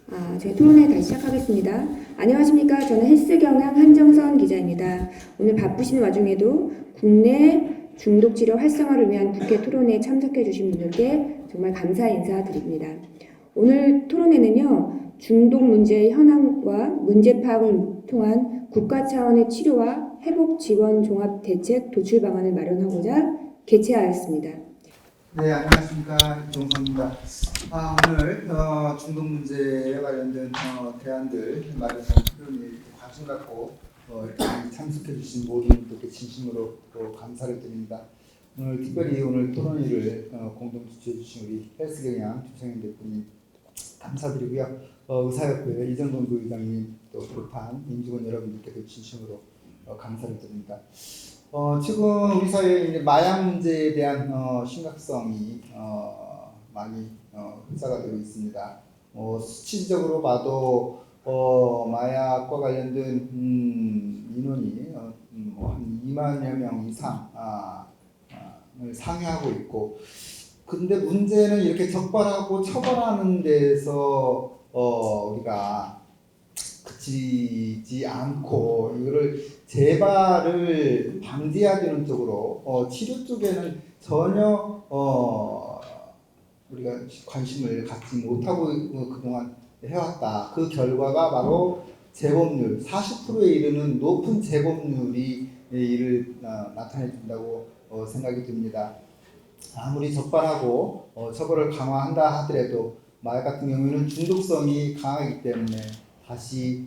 저희 토론회 다시 시작하겠습니다. 안녕하십니까. 저는 헬스경향 한정선 기자입니다. 오늘 바쁘신 와중에도 국내 중독치료 활성화를 위한 국회 토론회에 참석해 주신 분들께 정말 감사 인사드립니다. 오늘 토론회는요, 중독 문제의 현황과 문제 파악을 통한 국가 차원의 치료와 회복 지원 종합 대책 도출 방안을 마련하고자 개최하였습니다. 네, 안녕하십니까. 정성입니다. 오늘 중독 문제에 관련된 대안들 마련한 토론에 관심 갖고 이렇게 참석해 주신 모든 분들께 진심으로 감사를 드립니다. 특별히 오늘 토론회를 공동 주최해 주신 우리 헬스경향 주창현 대표님 감사드리고요. 의사협회 이정돈 부의장님 또 불판 임직원 여러분들께도 진심으로 감사를 드립니다. 지금 우리 사회에 이제 마약 문제에 대한 심각성이 많이 흡사가 되고 있습니다. 수치적으로 봐도 마약과 관련된 인원이 한 2만여 명 이상 상회하고 있고, 근데 문제는 이렇게 적발하고 처벌하는 데서 우리가 그치지 않고 이거를 재발을 방지해야 되는 쪽으로 치료 쪽에는 전혀 우리가 관심을 갖지 못하고 그동안 해왔다. 그 결과가 바로 재범률 40%에 이르는 높은 재범률이 이를 나타내 준다고 생각이 듭니다. 아무리 적발하고 처벌을 강화한다 하더라도 마약 같은 경우에는 중독성이 강하기 때문에 다시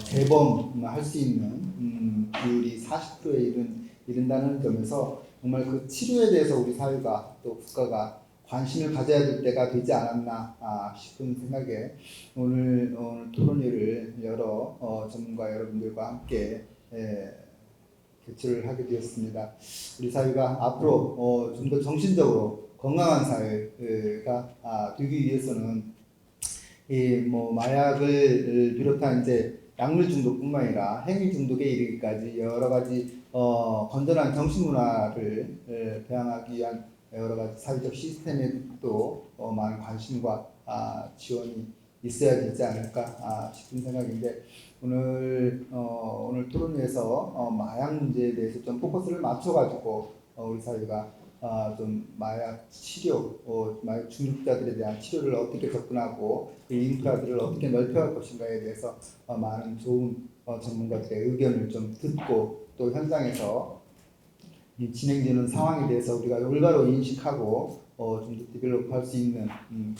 재범할 수 있는 비율이 40%에 이른다는 점에서 정말 그 치료에 대해서 우리 사회가 또 국가가 관심을 가져야 될 때가 되지 않았나 싶은 생각에 오늘 토론회를 여러 전문가 여러분들과 함께 개최를 하게 되었습니다. 우리 사회가 앞으로 좀 더 정신적으로 건강한 사회가 되기 위해서는 마약을 비롯한 이제 약물 중독뿐만 아니라 행위 중독에 이르기까지 여러 가지 건전한 정신 문화를 배양하기 위한 여러 가지 사회적 시스템에도 많은 관심과 지원이 있어야 되지 않을까 싶은 생각인데, 오늘 토론회에서 마약 문제에 대해서 좀 포커스를 맞춰가지고 우리 사회가 좀 마약 치료, 마약 중독자들에 대한 치료를 어떻게 접근하고 이 인프라들을 어떻게 넓혀갈 것인가에 대해서 많은 좋은 전문가들의 의견을 좀 듣고, 또 현장에서 이 진행되는 상황에 대해서 우리가 올바로 인식하고 좀 더 디벨롭할 수 있는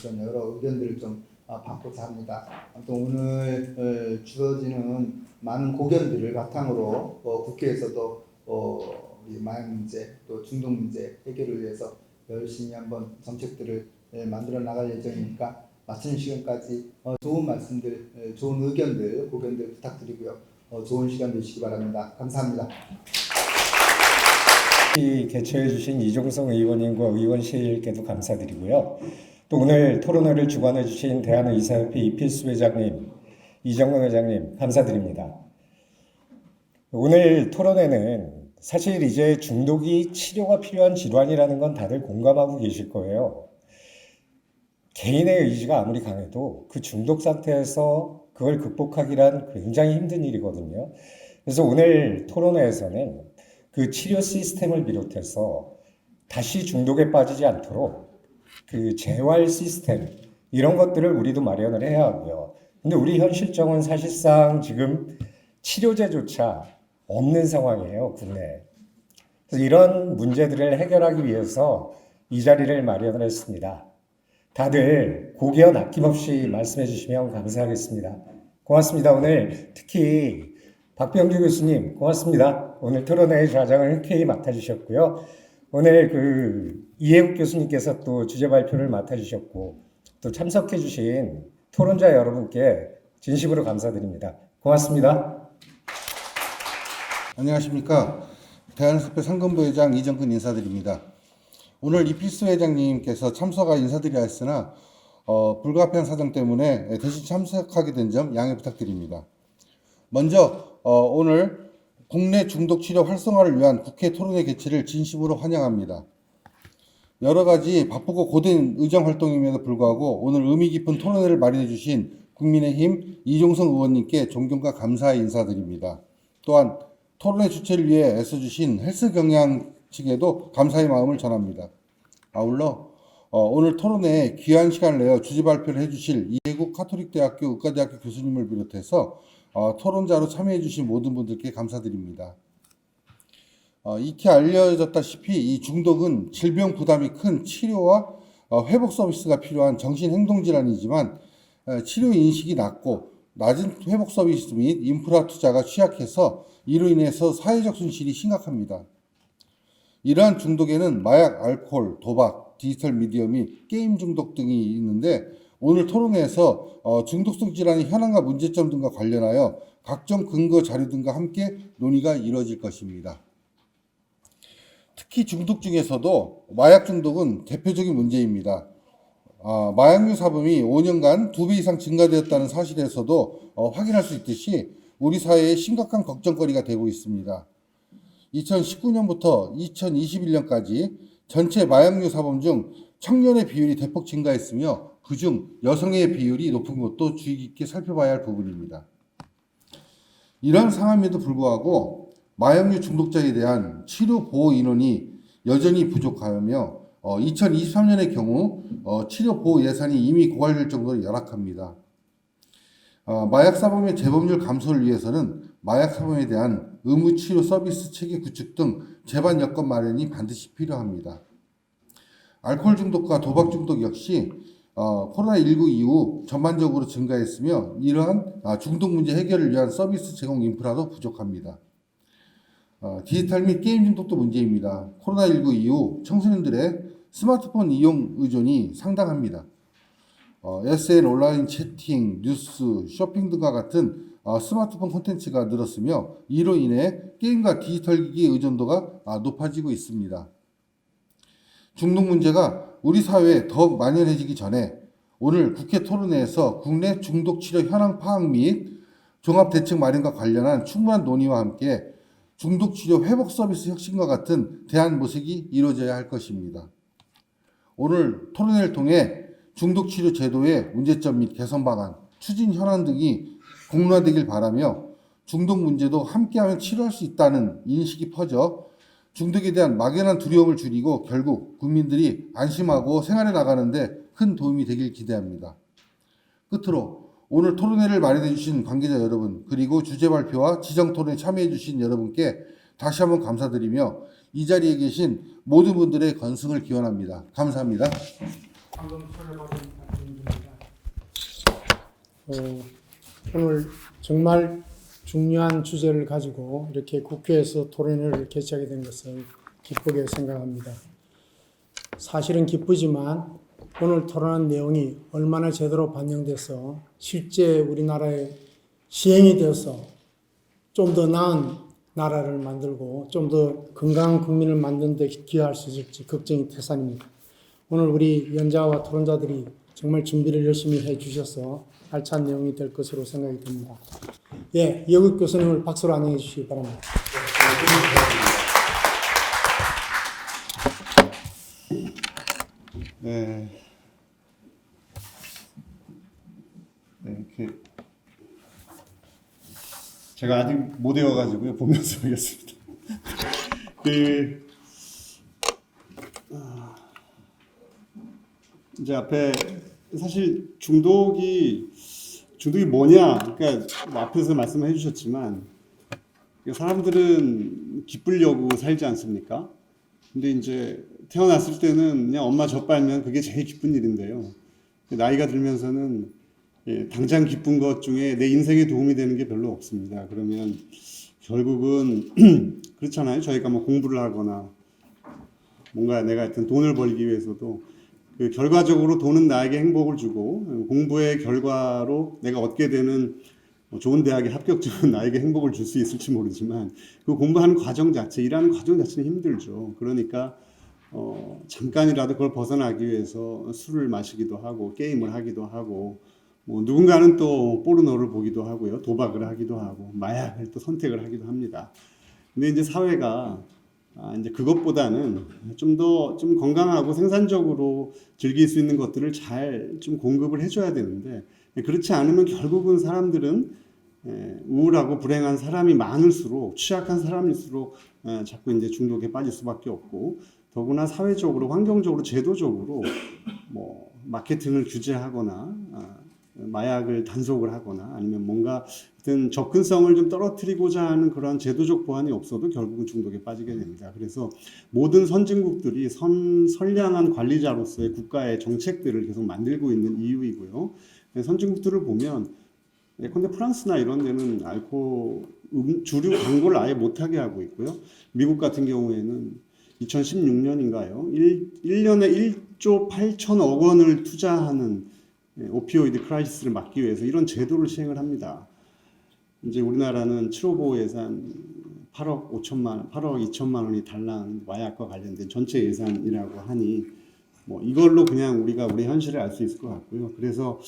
그런 여러 의견들을 좀 받고자 합니다. 아무튼 오늘 주어지는 많은 고견들을 바탕으로 국회에서도 이 마약 문제 또 중독 문제 해결을 위해서 열심히 한번 정책들을 만들어 나갈 예정이니까 마치는 시간까지 좋은 말씀들, 좋은 의견들, 고견들 부탁드리고요. 좋은 시간 되시기 바랍니다. 감사합니다. 개최해 주신 이종성 의원님과 의원실께도 감사드리고요. 또 오늘 토론회를 주관해 주신 대한의사협회 이필수 회장님, 이정근 회장님 감사드립니다. 오늘 토론회는 사실 이제 중독이 치료가 필요한 질환이라는 건 다들 공감하고 계실 거예요. 개인의 의지가 아무리 강해도 그 중독 상태에서 그걸 극복하기란 굉장히 힘든 일이거든요. 그래서 오늘 토론회에서는 그 치료 시스템을 비롯해서 다시 중독에 빠지지 않도록 그 재활 시스템 이런 것들을 우리도 마련을 해야 하고요. 근데 우리 현 실정은 사실상 지금 치료제조차 없는 상황이에요, 국내에. 그래서 이런 문제들을 해결하기 위해서 이 자리를 마련을 했습니다. 다들 고견 아낌없이 말씀해 주시면 감사하겠습니다. 고맙습니다. 오늘 특히 박병규 교수님 고맙습니다. 오늘 토론회의 좌장을 흔쾌히 맡아주셨고요. 오늘 이해욱 교수님께서 또 주제 발표를 맡아주셨고 또 참석해 주신 토론자 여러분께 진심으로 감사드립니다. 고맙습니다. 안녕하십니까. 대한의사협회 상근부 회장 이정근 인사드립니다. 오늘 이필수 회장님께서 참석하 인사드려야 했으나 불가피한 사정 때문에 대신 참석하게 된 점 양해 부탁드립니다. 먼저 오늘 국내 중독 치료 활성화를 위한 국회 토론회 개최를 진심으로 환영합니다. 여러 가지 바쁘고 고된 의정 활동임에도 불구하고 오늘 의미 깊은 토론회를 마련해 주신 국민의힘 이종성 의원님께 존경과 감사의 인사드립니다. 또한 토론회 주최를 위해 애써주신 헬스경향 측에도 감사의 마음을 전합니다. 아울러 오늘 토론회에 귀한 시간을 내어 주제 발표를 해주실 이해국 카톨릭대학교 의과대학교 교수님을 비롯해서 토론자로 참여해주신 모든 분들께 감사드립니다. 익히 알려졌다시피 이 중독은 질병 부담이 큰 치료와 회복 서비스가 필요한 정신행동질환이지만 치료 인식이 낮고 낮은 회복 서비스 및 인프라 투자가 취약해서 이로 인해서 사회적 손실이 심각합니다. 이러한 중독에는 마약, 알코올, 도박, 디지털 미디어 및 게임 중독 등이 있는데 오늘 토론회에서 중독성 질환의 현황과 문제점 등과 관련하여 각종 근거 자료 등과 함께 논의가 이루어질 것입니다. 특히 중독 중에서도 마약 중독은 대표적인 문제입니다. 마약류 사범이 5년간 2배 이상 증가되었다는 사실에서도 확인할 수 있듯이 우리 사회에 심각한 걱정거리가 되고 있습니다. 2019년부터 2021년까지 전체 마약류 사범 중 청년의 비율이 대폭 증가했으며 그중 여성의 비율이 높은 것도 주의 깊게 살펴봐야 할 부분입니다. 이러한 상황에도 불구하고 마약류 중독자에 대한 치료 보호 인원이 여전히 부족하며 2023년의 경우 치료 보호 예산이 이미 고갈될 정도로 열악합니다. 마약 사범의 재범률 감소를 위해서는 마약 사범에 대한 의무 치료 서비스 체계 구축 등 제반 여건 마련이 반드시 필요합니다. 알코올 중독과 도박 중독 역시 코로나19 이후 전반적으로 증가했으며 이러한 중독 문제 해결을 위한 서비스 제공 인프라도 부족합니다. 디지털 및 게임 중독도 문제입니다. 코로나19 이후 청소년들의 스마트폰 이용 의존이 상당합니다. SN 온라인 채팅, 뉴스, 쇼핑 등과 같은 스마트폰 콘텐츠가 늘었으며 이로 인해 게임과 디지털 기기 의존도가 높아지고 있습니다. 중독 문제가 우리 사회에 더욱 만연해지기 전에 오늘 국회 토론회에서 국내 중독 치료 현황 파악 및 종합 대책 마련과 관련한 충분한 논의와 함께 중독 치료 회복 서비스 혁신과 같은 대안 모색이 이루어져야 할 것입니다. 오늘 토론회를 통해 중독 치료 제도의 문제점 및 개선 방안, 추진 현안 등이 공론화되길 바라며 중독 문제도 함께하면 치료할 수 있다는 인식이 퍼져 중독에 대한 막연한 두려움을 줄이고 결국 국민들이 안심하고 생활해 나가는데 큰 도움이 되길 기대합니다. 끝으로 오늘 토론회를 마련해 주신 관계자 여러분 그리고 주제 발표와 지정 토론에 참여해 주신 여러분께 다시 한번 감사드리며 이 자리에 계신 모든 분들의 건승을 기원합니다. 감사합니다. 방금 소개받은 박민주입니다. 오늘 정말 중요한 주제를 가지고 이렇게 국회에서 토론회를 개최하게 된 것을 기쁘게 생각합니다. 사실은 기쁘지만 오늘 토론한 내용이 얼마나 제대로 반영돼서 실제 우리나라에 시행이 되어서 좀 더 나은 나라를 만들고 좀 더 건강한 국민을 만드는 데 기여할 수 있을지 걱정이 태산입니다. 오늘 우리 연자와 토론자들이 정말 준비를 열심히 해 주셔서 알찬 내용이 될 것으로 생각이 듭니다. 예, 이해국 교수님을 박수로 안녕해 주시기 바랍니다. 네. 이렇게 제가 아직 못 외워가지고요. 보면서 보겠습니다. 이제 앞에 사실 중독이 뭐냐, 그러니까 뭐 앞에서 말씀해 주셨지만 사람들은 기쁘려고 살지 않습니까? 근데 이제 태어났을 때는 그냥 엄마 젖 빨면 그게 제일 기쁜 일인데요. 나이가 들면서는 당장 기쁜 것 중에 내 인생에 도움이 되는 게 별로 없습니다. 그러면 결국은 그렇잖아요. 저희가 뭐 공부를 하거나 뭔가 내가 하여튼 돈을 벌기 위해서도 그 결과적으로 돈은 나에게 행복을 주고 공부의 결과로 내가 얻게 되는 좋은 대학에 합격증은 나에게 행복을 줄 수 있을지 모르지만 그 공부하는 과정 자체, 일하는 과정 자체는 힘들죠. 그러니까 잠깐이라도 그걸 벗어나기 위해서 술을 마시기도 하고 게임을 하기도 하고 뭐 누군가는 또 포르노를 보기도 하고요. 도박을 하기도 하고 마약을 또 선택을 하기도 합니다. 근데 이제 사회가 이제 그것보다는 좀 건강하고 생산적으로 즐길 수 있는 것들을 잘 좀 공급을 해줘야 되는데 그렇지 않으면 결국은 사람들은 우울하고 불행한 사람이 많을수록, 취약한 사람일수록 자꾸 이제 중독에 빠질 수밖에 없고, 더구나 사회적으로, 환경적으로, 제도적으로 뭐 마케팅을 규제하거나 마약을 단속을 하거나 아니면 뭔가 어떤 접근성을 좀 떨어뜨리고자 하는 그런 제도적 보완이 없어도 결국은 중독에 빠지게 됩니다. 그래서 모든 선진국들이 선량한 관리자로서의 국가의 정책들을 계속 만들고 있는 이유이고요. 선진국들을 보면 예컨대 프랑스나 이런 데는 알코올 주류 광고를 아예 못하게 하고 있고요. 미국 같은 경우에는 2016년인가요? 1년에 1조 8천억 원을 투자하는 오피오이드 크라이시스를 막기 위해서 이런 제도를 시행을 합니다. 이제 우리나라는 7호 보호 예산 8억 2천만 원이 달랑 마약과 관련된 전체 예산이라고 하니 뭐 이걸로 그냥 우리가 우리 현실을 알 수 있을 것 같고요. 그래서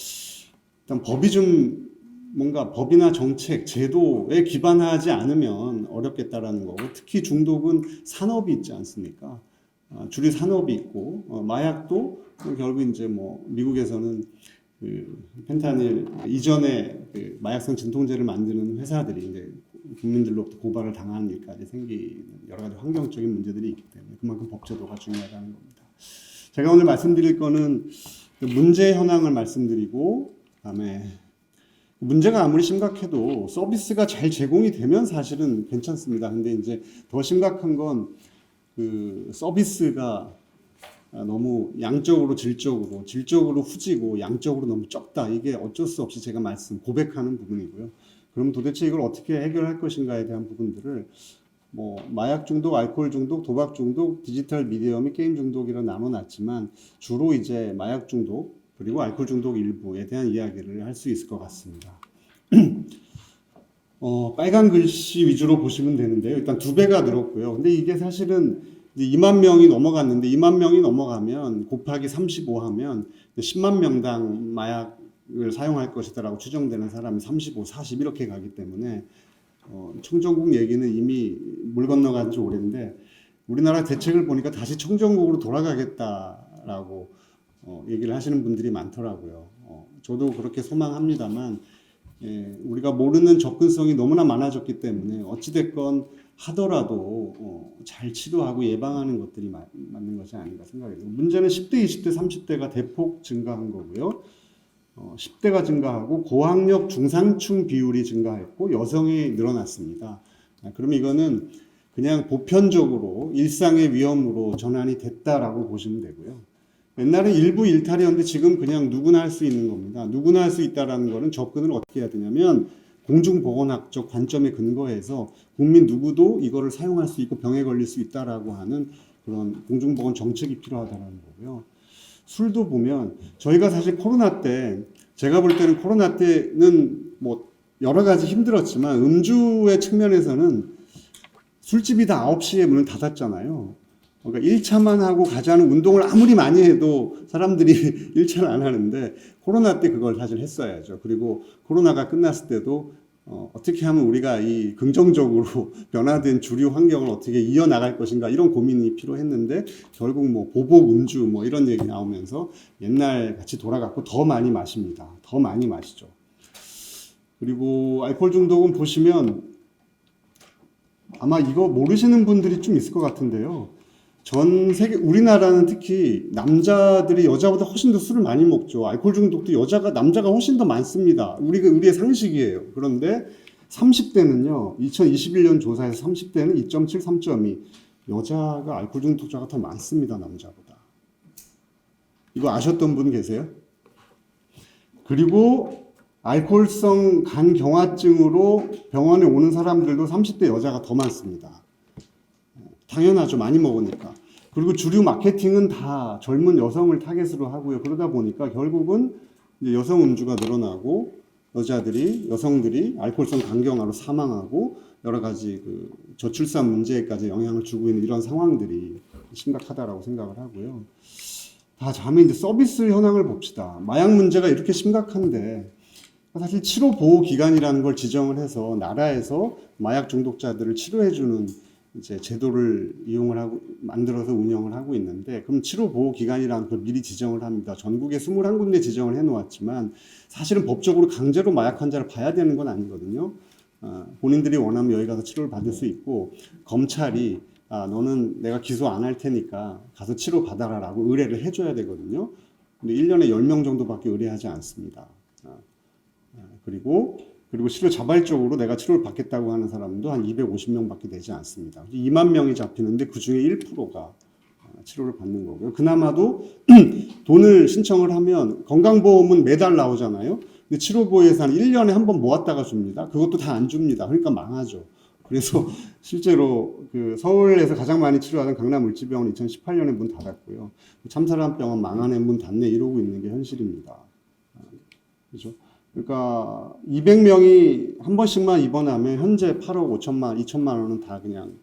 일단 법이 좀 뭔가 법이나 정책, 제도에 기반하지 않으면 어렵겠다라는 거고, 특히 중독은 산업이 있지 않습니까? 주류 산업이 있고, 마약도 결국 이제 뭐 미국에서는 그 펜타닐 이전에 그 마약성 진통제를 만드는 회사들이 이제 국민들로부터 고발을 당하는 일까지 생기는 여러 가지 환경적인 문제들이 있기 때문에 그만큼 법제도가 중요하다는 겁니다. 제가 오늘 말씀드릴 거는 문제 현황을 말씀드리고, 그다음에 문제가 아무리 심각해도 서비스가 잘 제공이 되면 사실은 괜찮습니다. 근데 이제 더 심각한 건 그 서비스가 너무 양적으로 질적으로 후지고 양적으로 너무 적다. 이게 어쩔 수 없이 제가 고백하는 부분이고요. 그럼 도대체 이걸 어떻게 해결할 것인가에 대한 부분들을 뭐 마약 중독, 알코올 중독, 도박 중독, 디지털 미디어 및 게임 중독이라 나눠놨지만 주로 이제 마약 중독 그리고 알코올 중독 일부에 대한 이야기를 할 수 있을 것 같습니다. 빨간 글씨 위주로 보시면 되는데요. 일단 2배가 늘었고요. 근데 이게 사실은 2만 명이 넘어갔는데 2만 명이 넘어가면 곱하기 35 하면 10만 명당 마약을 사용할 것이다라고 추정되는 사람이 35, 40 이렇게 가기 때문에 청정국 얘기는 이미 물 건너간 지 오래인데 우리나라 대책을 보니까 다시 청정국으로 돌아가겠다라고 얘기를 하시는 분들이 많더라고요. 저도 그렇게 소망합니다만 우리가 모르는 접근성이 너무나 많아졌기 때문에 어찌됐건 하더라도 잘 치료하고 예방하는 것들이 맞는 것이 아닌가 생각해요. 문제는 10대, 20대, 30대가 대폭 증가한 거고요. 10대가 증가하고 고학력 중상층 비율이 증가했고 여성이 늘어났습니다. 그럼 이거는 그냥 보편적으로 일상의 위험으로 전환이 됐다라고 보시면 되고요. 옛날에 일부 일탈이었는데 지금 그냥 누구나 할 수 있는 겁니다. 누구나 할 수 있다라는 거는 접근을 어떻게 해야 되냐면 공중보건학적 관점에 근거해서 국민 누구도 이거를 사용할 수 있고 병에 걸릴 수 있다라고 하는 그런 공중보건 정책이 필요하다는 거고요. 술도 보면 저희가 사실 코로나 때 제가 볼 때는 코로나 때는 뭐 여러 가지 힘들었지만 음주의 측면에서는 술집이 다 9시에 문을 닫았잖아요. 그러니까 1차만 하고 가자는 운동을 아무리 많이 해도 사람들이 1차를 안 하는데 코로나 때 그걸 사실 했어야죠. 그리고 코로나가 끝났을 때도 어떻게 하면 우리가 이 긍정적으로 변화된 주류 환경을 어떻게 이어나갈 것인가 이런 고민이 필요했는데 결국 뭐 보복 음주 뭐 이런 얘기 나오면서 옛날 같이 돌아갔고 더 많이 마십니다. 더 많이 마시죠. 그리고 알코올 중독은 보시면 아마 이거 모르시는 분들이 좀 있을 것 같은데요. 전 세계, 우리나라는 특히 남자들이 여자보다 훨씬 더 술을 많이 먹죠. 알코올 중독도 남자가 훨씬 더 많습니다. 우리의 상식이에요. 그런데 30대는요, 2021년 조사에서 30대는 2.7, 3.2. 여자가 알코올 중독자가 더 많습니다, 남자보다. 이거 아셨던 분 계세요? 그리고 알코올성 간경화증으로 병원에 오는 사람들도 30대 여자가 더 많습니다. 당연하죠. 많이 먹으니까. 그리고 주류 마케팅은 다 젊은 여성을 타겟으로 하고요. 그러다 보니까 결국은 이제 여성 음주가 늘어나고 여성들이 알코올성 간경화로 사망하고 여러 가지 그 저출산 문제까지 영향을 주고 있는 이런 상황들이 심각하다라고 생각을 하고요. 다음에 이제 서비스 현황을 봅시다. 마약 문제가 이렇게 심각한데 사실 치료 보호 기관이라는 걸 지정을 해서 나라에서 마약 중독자들을 치료해주는 이제 제도를 이용을 하고 만들어서 운영을 하고 있는데, 그럼 치료 보호 기관이라는 걸 미리 지정을 합니다. 전국에 21군데 지정을 해 놓았지만 사실은 법적으로 강제로 마약 환자를 봐야 되는 건 아니거든요. 본인들이 원하면 여기 가서 치료를 받을 수 있고, 검찰이 너는 내가 기소 안 할 테니까 가서 치료 받아라라고 의뢰를 해줘야 되거든요. 근데 1년에 10명 정도밖에 의뢰하지 않습니다. 그리고 치료 자발적으로 내가 치료를 받겠다고 하는 사람도 한 250명밖에 되지 않습니다. 2만 명이 잡히는데 그 중에 1%가 치료를 받는 거고요. 그나마도 돈을 신청을 하면 건강보험은 매달 나오잖아요. 근데 치료보호 예산 1년에 한 번 모았다가 줍니다. 그것도 다 안 줍니다. 그러니까 망하죠. 그래서 실제로 그 서울에서 가장 많이 치료하던 강남을지병원 2018년에 문 닫았고요. 참사랑병원 망하네, 문 닫네 이러고 있는 게 현실입니다. 그렇죠? 그러니까 200명이 한 번씩만 입원하면 현재 8억 2천만 원은 다 그냥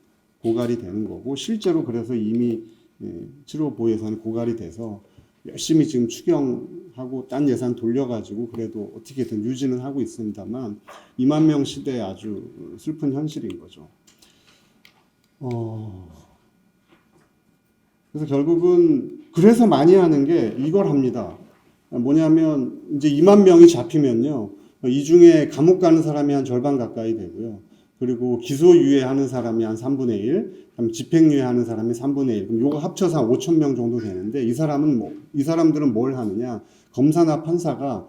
고갈이 되는 거고, 실제로 그래서 이미 치료 보호 예산이 고갈이 돼서 열심히 지금 추경하고 딴 예산 돌려가지고 그래도 어떻게든 유지는 하고 있습니다만 2만 명 시대에 아주 슬픈 현실인 거죠. 그래서 결국은 그래서 많이 하는 게 이걸 합니다. 뭐냐면 이제 2만 명이 잡히면요, 이 중에 감옥 가는 사람이 한 절반 가까이 되고요. 그리고 기소유예하는 사람이 한 3분의 1, 그다음 집행유예하는 사람이 3분의 1. 그럼 요거 합쳐서 한 5천 명 정도 되는데, 이 사람들은 뭘 하느냐? 검사나 판사가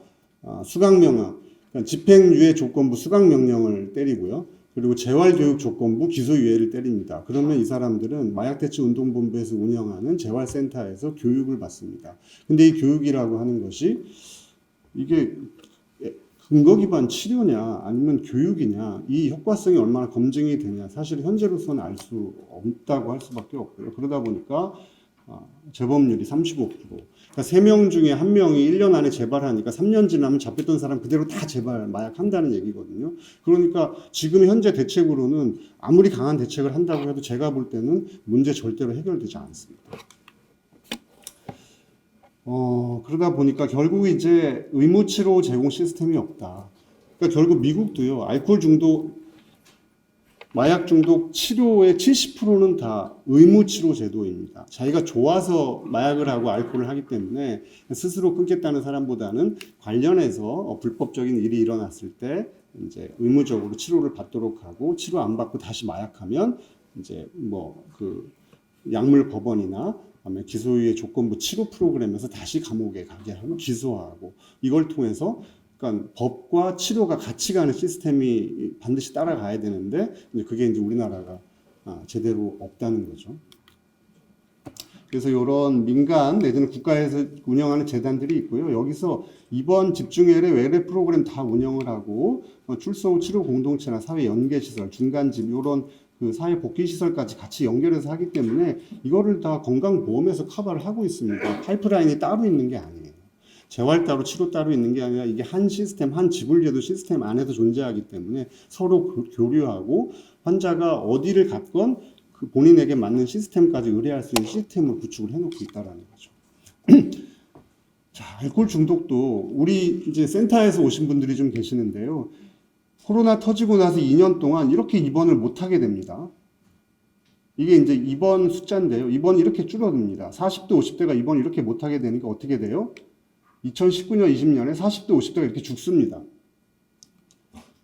수강명령, 그러니까 집행유예 조건부 수강명령을 때리고요. 그리고 재활교육 조건부 기소유예를 때립니다. 그러면 이 사람들은 마약대책운동본부에서 운영하는 재활센터에서 교육을 받습니다. 근데 이 교육이라고 하는 것이 이게 근거 기반 치료냐 아니면 교육이냐, 이 효과성이 얼마나 검증이 되냐, 사실 현재로서는 알 수 없다고 할 수밖에 없고요. 그러다 보니까 재범률이 35%. 그러니까 3명 중에 1명이 1년 안에 재발하니까 3년 지나면 잡혔던 사람 그대로 다 재발, 마약한다는 얘기거든요. 그러니까 지금 현재 대책으로는 아무리 강한 대책을 한다고 해도 제가 볼 때는 문제 절대로 해결되지 않습니다. 그러다 보니까 결국 이제 의무치료 제공 시스템이 없다. 그러니까 결국 미국도요, 알코올 중독, 마약 중독 치료의 70%는 다 의무치료 제도입니다. 자기가 좋아서 마약을 하고 알코올을 하기 때문에 스스로 끊겠다는 사람보다는 관련해서 불법적인 일이 일어났을 때 이제 의무적으로 치료를 받도록 하고, 치료 안 받고 다시 마약하면 이제 뭐 그 약물 법원이나 기소유예 조건부 치료 프로그램에서 다시 감옥에 가게 하고 기소하고, 이걸 통해서 그러니까 법과 치료가 같이 가는 시스템이 반드시 따라가야 되는데, 그게 이제 우리나라가 제대로 없다는 거죠. 그래서 이런 민간 내지는 국가에서 운영하는 재단들이 있고요. 여기서 입원 집중예래 외래 프로그램 다 운영을 하고, 출소 후 치료 공동체나 사회 연계 시설, 중간집 이런 그 사회 복귀 시설까지 같이 연결해서 하기 때문에 이거를 다 건강보험에서 커버를 하고 있습니다. 파이프라인이 따로 있는 게 아니에요. 재활 따로 치료 따로 있는 게 아니라 이게 한 시스템, 한 지불제도 시스템 안에서 존재하기 때문에 서로 교류하고, 환자가 어디를 갔건 그 본인에게 맞는 시스템까지 의뢰할 수 있는 시스템을 구축을 해놓고 있다라는 거죠. 자, 알코올 중독도 우리 이제 센터에서 오신 분들이 좀 계시는데요. 코로나 터지고 나서 2년 동안 이렇게 입원을 못 하게 됩니다. 이게 이제 입원 숫자인데요. 입원이 이렇게 줄어듭니다. 40대, 50대가 입원 이렇게 못 하게 되니까 어떻게 돼요? 2019년, 20년에 40대, 50대가 이렇게 죽습니다.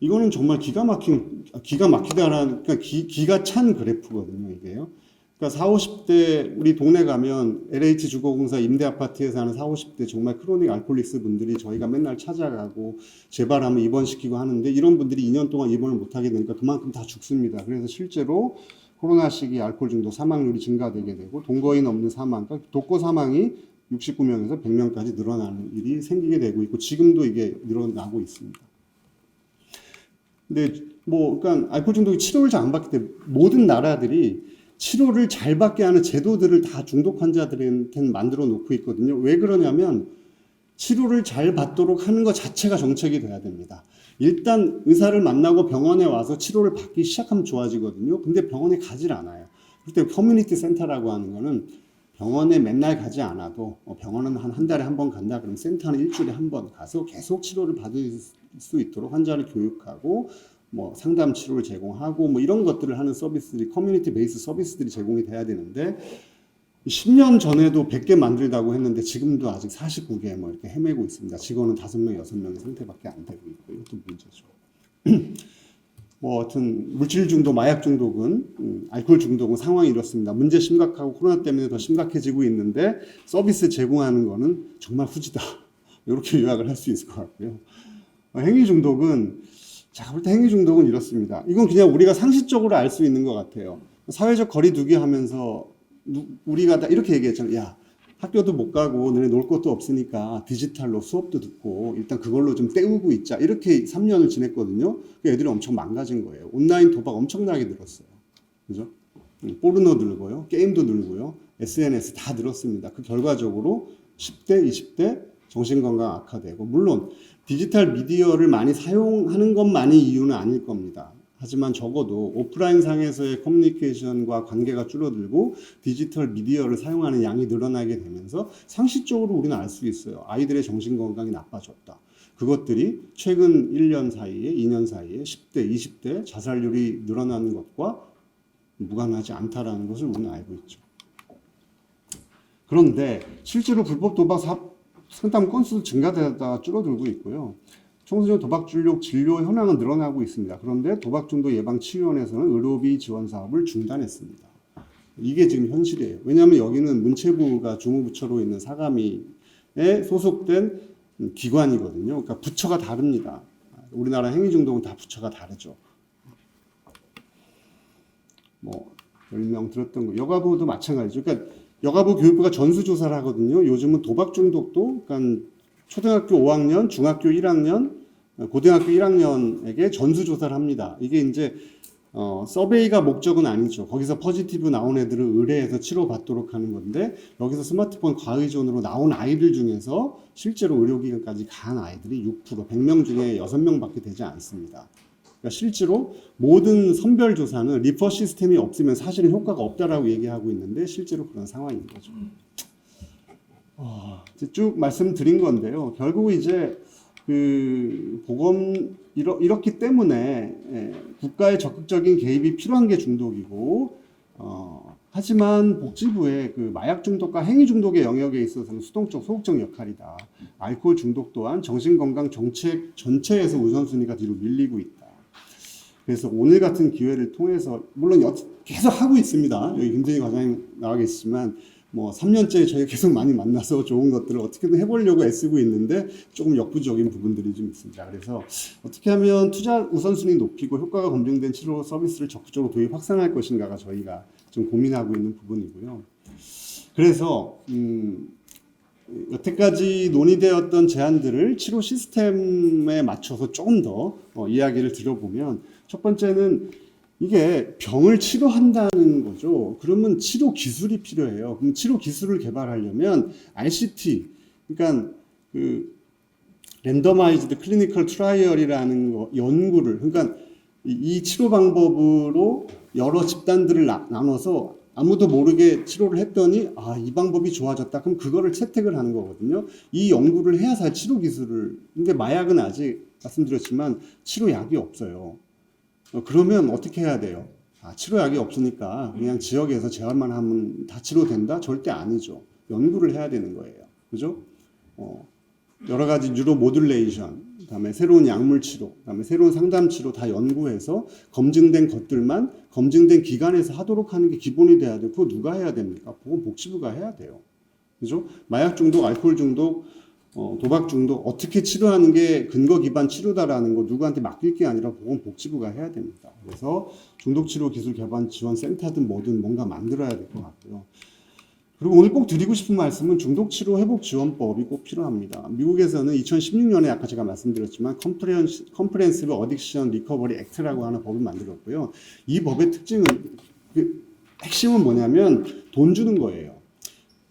이거는 정말 기가 막히다라는, 그러니까 기가 찬 그래프거든요, 이게요. 그러니까 40, 50대 우리 동네 가면 LH 주거공사 임대 아파트에 사는 40, 50대 정말 크로닉 알코올릭스 분들이 저희가 맨날 찾아가고 재발하면 입원시키고 하는데, 이런 분들이 2년 동안 입원을 못 하게 되니까 그만큼 다 죽습니다. 그래서 실제로 코로나 시기 알코올 중독 사망률이 증가되게 되고, 동거인 없는 사망, 그러니까 독거 사망이 69명에서 100명까지 늘어나는 일이 생기게 되고 있고, 지금도 이게 늘어나고 있습니다. 근데 그러니까 알코올 중독이 치료를 잘 안 받기 때문에 모든 나라들이 치료를 잘 받게 하는 제도들을 다 중독 환자들한테 만들어 놓고 있거든요. 왜 그러냐면 치료를 잘 받도록 하는 것 자체가 정책이 돼야 됩니다. 일단 의사를 만나고 병원에 와서 치료를 받기 시작하면 좋아지거든요. 근데 병원에 가질 않아요. 그때 커뮤니티 센터라고 하는 거는 병원에 맨날 가지 않아도, 병원은 한 달에 한 번 간다 그러면 센터는 일주일에 한 번 가서 계속 치료를 받을 수 있도록 환자를 교육하고 뭐 상담 치료를 제공하고 뭐 이런 것들을 하는 서비스들이 커뮤니티 베이스 서비스들이 제공이 돼야 되는데 10년 전에도 100개 만들다고 했는데 지금도 아직 49개 뭐 이렇게 헤매고 있습니다. 직원은 5명, 6명의 상태밖에 안 되고 있고 이것도 문제죠. 뭐 하여튼 물질 중독, 마약 중독은 알코올 중독은 상황이 이렇습니다. 문제 심각하고 코로나 때문에 더 심각해지고 있는데 서비스 제공하는 거는 정말 후지다. 이렇게 요약을 할 수 있을 것 같고요. 행위 중독은 제가 볼 때 행위 중독은 이렇습니다. 이건 그냥 우리가 상식적으로 알 수 있는 것 같아요. 사회적 거리두기 하면서 우리가 다 이렇게 얘기했잖아요. 야, 학교도 못 가고 너네 놀 것도 없으니까 디지털로 수업도 듣고 일단 그걸로 좀 때우고 있자. 이렇게 3년을 지냈거든요. 애들이 엄청 망가진 거예요. 온라인 도박 엄청나게 늘었어요. 그죠? 포르노 늘고요. 게임도 늘고요. SNS 다 늘었습니다. 그 결과적으로 10대, 20대 정신건강 악화되고 물론 디지털 미디어를 많이 사용하는 것만이 이유는 아닐 겁니다. 하지만 적어도 오프라인 상에서의 커뮤니케이션과 관계가 줄어들고 디지털 미디어를 사용하는 양이 늘어나게 되면서 상식적으로 우리는 알 수 있어요. 아이들의 정신건강이 나빠졌다. 그것들이 최근 1년 사이에 2년 사이에 10대, 20대 자살률이 늘어나는 것과 무관하지 않다라는 것을 우리는 알고 있죠. 그런데 실제로 불법 도박 상담 건수도 증가되다 줄어들고 있고요. 청소년 도박 진료 현황은 늘어나고 있습니다. 그런데 도박중독예방치료원에서는 의료비 지원 사업을 중단했습니다. 이게 지금 현실이에요. 왜냐하면 여기는 문체부가 주무부처로 있는 사감위에 소속된 기관이거든요. 그러니까 부처가 다릅니다. 우리나라 행위중독은 다 부처가 다르죠. 뭐 10명 들었던 거. 여가부도 마찬가지죠. 그러니까 여가부 교육부가 전수조사를 하거든요. 요즘은 도박중독도 그러니까 초등학교 5학년, 중학교 1학년, 고등학교 1학년에게 전수조사를 합니다. 이게 이제 서베이가 목적은 아니죠. 거기서 포지티브 나온 애들을 의뢰해서 치료받도록 하는 건데 여기서 스마트폰 과의존으로 나온 아이들 중에서 실제로 의료기관까지 간 아이들이 6%, 100명 중에 6명밖에 되지 않습니다. 그러니까 실제로 모든 선별조사는 리퍼 시스템이 없으면 사실은 효과가 없다라고 얘기하고 있는데 실제로 그런 상황인 거죠. 쭉 말씀드린 건데요. 결국 이제 이렇기 때문에 국가의 적극적인 개입이 필요한 게 중독이고, 하지만 복지부의 그 마약 중독과 행위 중독의 영역에 있어서는 수동적, 소극적 역할이다. 알코올 중독 또한 정신건강 정책 전체에서 우선순위가 뒤로 밀리고 있다. 그래서 오늘 같은 기회를 통해서 물론 계속 하고 있습니다. 여기 김진희 과장님 나와 계시지만 뭐 3년째 저희가 계속 많이 만나서 좋은 것들을 어떻게든 해보려고 애쓰고 있는데 조금 역부족인 부분들이 좀 있습니다. 그래서 어떻게 하면 투자 우선순위 높이고 효과가 검증된 치료 서비스를 적극적으로 도입 확산할 것인가가 저희가 좀 고민하고 있는 부분이고요. 그래서 여태까지 논의되었던 제안들을 치료 시스템에 맞춰서 조금 더 이야기를 들어보면 첫 번째는 이게 병을 치료한다는 거죠. 그러면 치료 기술이 필요해요. 그럼 치료 기술을 개발하려면 RCT, 그러니까 그 랜더마이즈드 클리니컬 트라이얼이라는 거, 연구를, 그러니까 이 치료 방법으로 여러 집단들을 나눠서 아무도 모르게 치료를 했더니 이 방법이 좋아졌다. 그럼 그거를 채택을 하는 거거든요. 이 연구를 해야 살 치료 기술을. 근데 마약은 아직 말씀드렸지만 치료약이 없어요. 그러면 어떻게 해야 돼요? 치료약이 없으니까 그냥 지역에서 재활만 하면 다 치료된다? 절대 아니죠. 연구를 해야 되는 거예요. 그죠? 여러 가지 뉴로 모듈레이션, 그다음에 새로운 약물 치료, 그다음에 새로운 상담 치료 다 연구해서 검증된 것들만 검증된 기관에서 하도록 하는 게 기본이 돼야 되고 그거 누가 해야 됩니까? 보건복지부가 해야 돼요. 그죠? 마약 중독, 알코올 중독, 도박 중독 어떻게 치료하는 게 근거 기반 치료다라는 거 누구한테 맡길 게 아니라 보건복지부가 해야 됩니다. 그래서 중독치료 기술 개발 지원 센터든 뭐든 뭔가 만들어야 될 것 같고요. 그리고 오늘 꼭 드리고 싶은 말씀은 중독치료 회복지원법이 꼭 필요합니다. 미국에서는 2016년에 아까 제가 말씀드렸지만 컴프레hen시브 어딕션 리커버리 액트라고 하는 법을 만들었고요. 이 법의 특징은 핵심은 뭐냐면 돈 주는 거예요.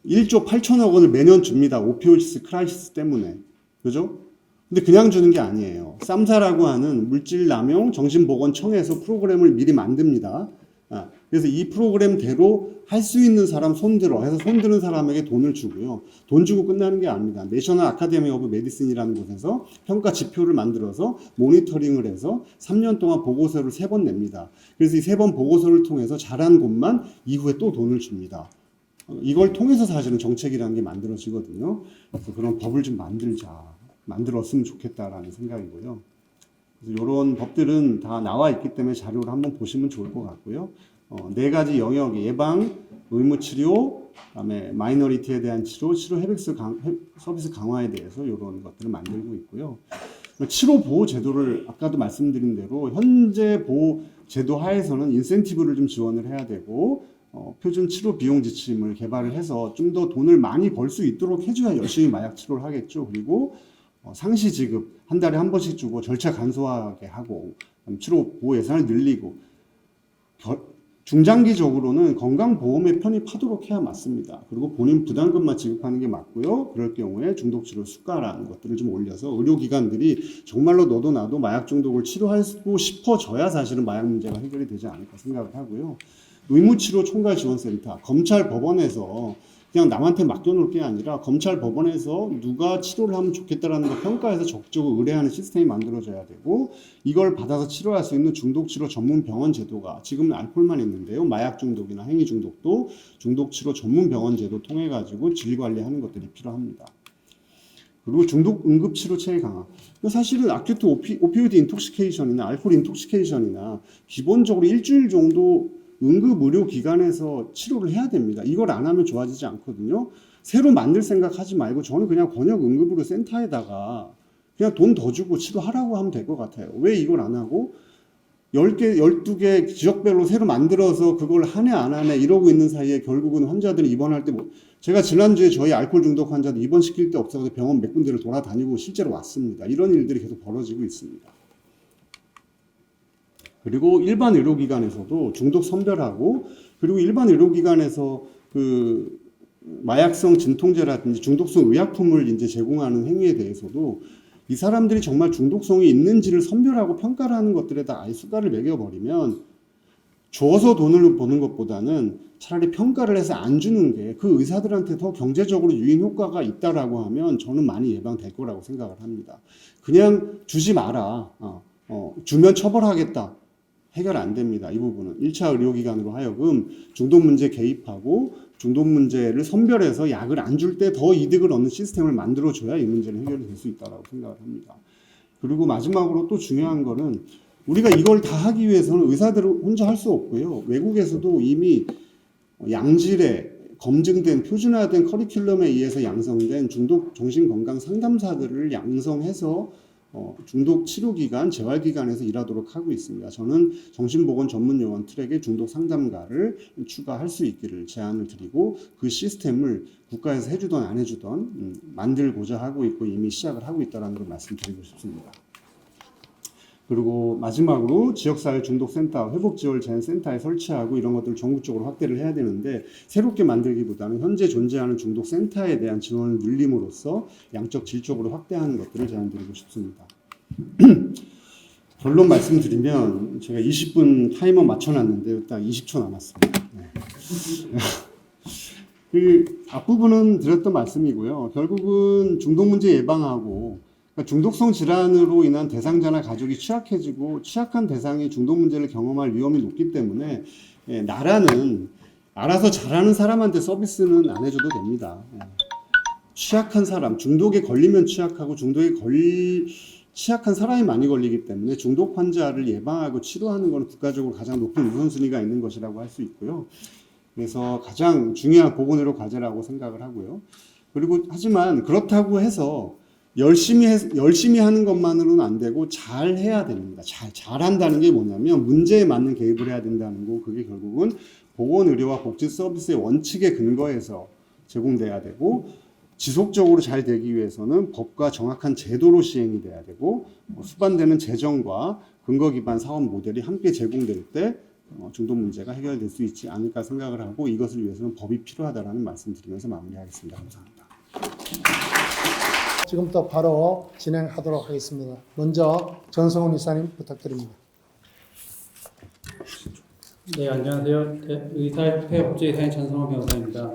1조 8천억 원을 매년 줍니다. 오피오이드 크라이시스 때문에. 그죠? 근데 그냥 주는 게 아니에요. 쌈사라고 하는 물질남용 정신보건청에서 프로그램을 미리 만듭니다. 그래서 이 프로그램대로 할 수 있는 사람 손들어 해서 손드는 사람에게 돈을 주고요. 돈 주고 끝나는 게 아닙니다. 내셔널 아카데미 오브 메디슨이라는 곳에서 평가 지표를 만들어서 모니터링을 해서 3년 동안 보고서를 3번 냅니다. 그래서 이 3번 보고서를 통해서 잘한 곳만 이후에 또 돈을 줍니다. 이걸 통해서 사실은 정책이라는 게 만들어지거든요. 그래서 그런 법을 좀 만들었으면 좋겠다라는 생각이고요. 그래서 이런 법들은 다 나와 있기 때문에 자료를 한번 보시면 좋을 것 같고요. 4가지 영역, 예방, 의무치료, 그다음에 마이너리티에 대한 치료 서비스 강화에 대해서 이런 것들을 만들고 있고요. 치료 보호 제도를 아까도 말씀드린 대로 현재 보호 제도 하에서는 인센티브를 좀 지원을 해야 되고 표준 치료 비용 지침을 개발을 해서 좀 더 돈을 많이 벌 수 있도록 해줘야 열심히 마약 치료를 하겠죠. 그리고 상시 지급 한 달에 한 번씩 주고 절차 간소하게 하고 치료 보호 예산을 늘리고 중장기적으로는 건강보험에 편입하도록 해야 맞습니다. 그리고 본인 부담금만 지급하는 게 맞고요. 그럴 경우에 중독치료 수가라는 것들을 좀 올려서 의료기관들이 정말로 너도 나도 마약 중독을 치료하고 싶어져야 사실은 마약 문제가 해결이 되지 않을까 생각을 하고요. 의무치료 총괄지원센터, 검찰 법원에서 그냥 남한테 맡겨놓을 게 아니라 검찰 법원에서 누가 치료를 하면 좋겠다라는 걸 평가해서 적극적으로 의뢰하는 시스템이 만들어져야 되고 이걸 받아서 치료할 수 있는 중독치료 전문 병원 제도가 지금은 알코올만 있는데요. 마약 중독이나 행위 중독도 중독치료 전문 병원 제도 통해 가지고 진리관리하는 것들이 필요합니다. 그리고 중독 응급치료 체계 강화. 사실은 아큐트 오피오이드 인톡시케이션이나 알코올 인톡시케이션이나 기본적으로 일주일 정도 응급의료기관에서 치료를 해야 됩니다. 이걸 안 하면 좋아지지 않거든요. 새로 만들 생각하지 말고 저는 그냥 권역응급의료 센터에다가 그냥 돈 더 주고 치료하라고 하면 될 것 같아요. 왜 이걸 안 하고 10개, 12개 지역별로 새로 만들어서 그걸 하네 안 하네 이러고 있는 사이에 결국은 환자들이 입원할 때 제가 지난주에 저희 알코올 중독 환자들 입원시킬 데 없어서 병원 몇 군데를 돌아다니고 실제로 왔습니다. 이런 일들이 계속 벌어지고 있습니다. 그리고 일반 의료기관에서도 중독 선별하고 그리고 일반 의료기관에서 그 마약성 진통제라든지 중독성 의약품을 이제 제공하는 행위에 대해서도 이 사람들이 정말 중독성이 있는지를 선별하고 평가를 하는 것들에다 아예 수가를 매겨버리면 줘서 돈을 버는 것보다는 차라리 평가를 해서 안 주는 게 그 의사들한테 더 경제적으로 유인 효과가 있다라고 하면 저는 많이 예방될 거라고 생각을 합니다. 그냥 주지 마라. 주면 처벌하겠다. 해결 안 됩니다. 이 부분은 1차 의료기관으로 하여금 중독 문제 개입하고 중독 문제를 선별해서 약을 안 줄 때 더 이득을 얻는 시스템을 만들어줘야 이 문제는 해결이 될 수 있다고 생각을 합니다. 그리고 마지막으로 또 중요한 거는 우리가 이걸 다 하기 위해서는 의사들은 혼자 할 수 없고요. 외국에서도 이미 양질의 검증된 표준화된 커리큘럼에 의해서 양성된 중독 정신건강 상담사들을 양성해서 중독 치료기관, 재활기관에서 일하도록 하고 있습니다. 저는 정신보건 전문요원 트랙에 중독 상담가를 추가할 수 있기를 제안을 드리고 그 시스템을 국가에서 해주던 안 해주던 만들고자 하고 있고 이미 시작을 하고 있다는 걸 말씀드리고 싶습니다. 그리고 마지막으로 지역사회 중독센터, 회복지원센터에 설치하고 이런 것들을 전국적으로 확대를 해야 되는데 새롭게 만들기보다는 현재 존재하는 중독센터에 대한 지원을 늘림으로써 양적 질적으로 확대하는 것들을 제안드리고 싶습니다. 결론 말씀드리면 제가 20분 타이머 맞춰놨는데 딱 20초 남았습니다. 네. 그 앞부분은 드렸던 말씀이고요. 결국은 중독 문제 예방하고 그러니까 중독성 질환으로 인한 대상자나 가족이 취약해지고 취약한 대상이 중독 문제를 경험할 위험이 높기 때문에 나라는 알아서 잘하는 사람한테 서비스는 안 해줘도 됩니다. 취약한 사람, 중독에 걸리면 취약하고 취약한 사람이 많이 걸리기 때문에 중독 환자를 예방하고 치료하는 것은 국가적으로 가장 높은 우선순위가 있는 것이라고 할 수 있고요. 그래서 가장 중요한 보건의료 과제라고 생각을 하고요. 그리고 하지만 그렇다고 해서 열심히 하는 것만으로는 안 되고 잘 해야 됩니다. 잘한다는 게 뭐냐면 문제에 맞는 개입을 해야 된다는 거. 그게 결국은 보건의료와 복지 서비스의 원칙에 근거해서 제공돼야 되고 지속적으로 잘 되기 위해서는 법과 정확한 제도로 시행이 돼야 되고 수반되는 재정과 근거 기반 사업 모델이 함께 제공될 때 중독 문제가 해결될 수 있지 않을까 생각을 하고 이것을 위해서는 법이 필요하다라는 말씀드리면서 마무리하겠습니다. 감사합니다. 지금부터 바로 진행하도록 하겠습니다. 먼저 전성훈 이사님 부탁드립니다. 네, 안녕하세요. 의사협회 법제이사인 전성호 변호사입니다.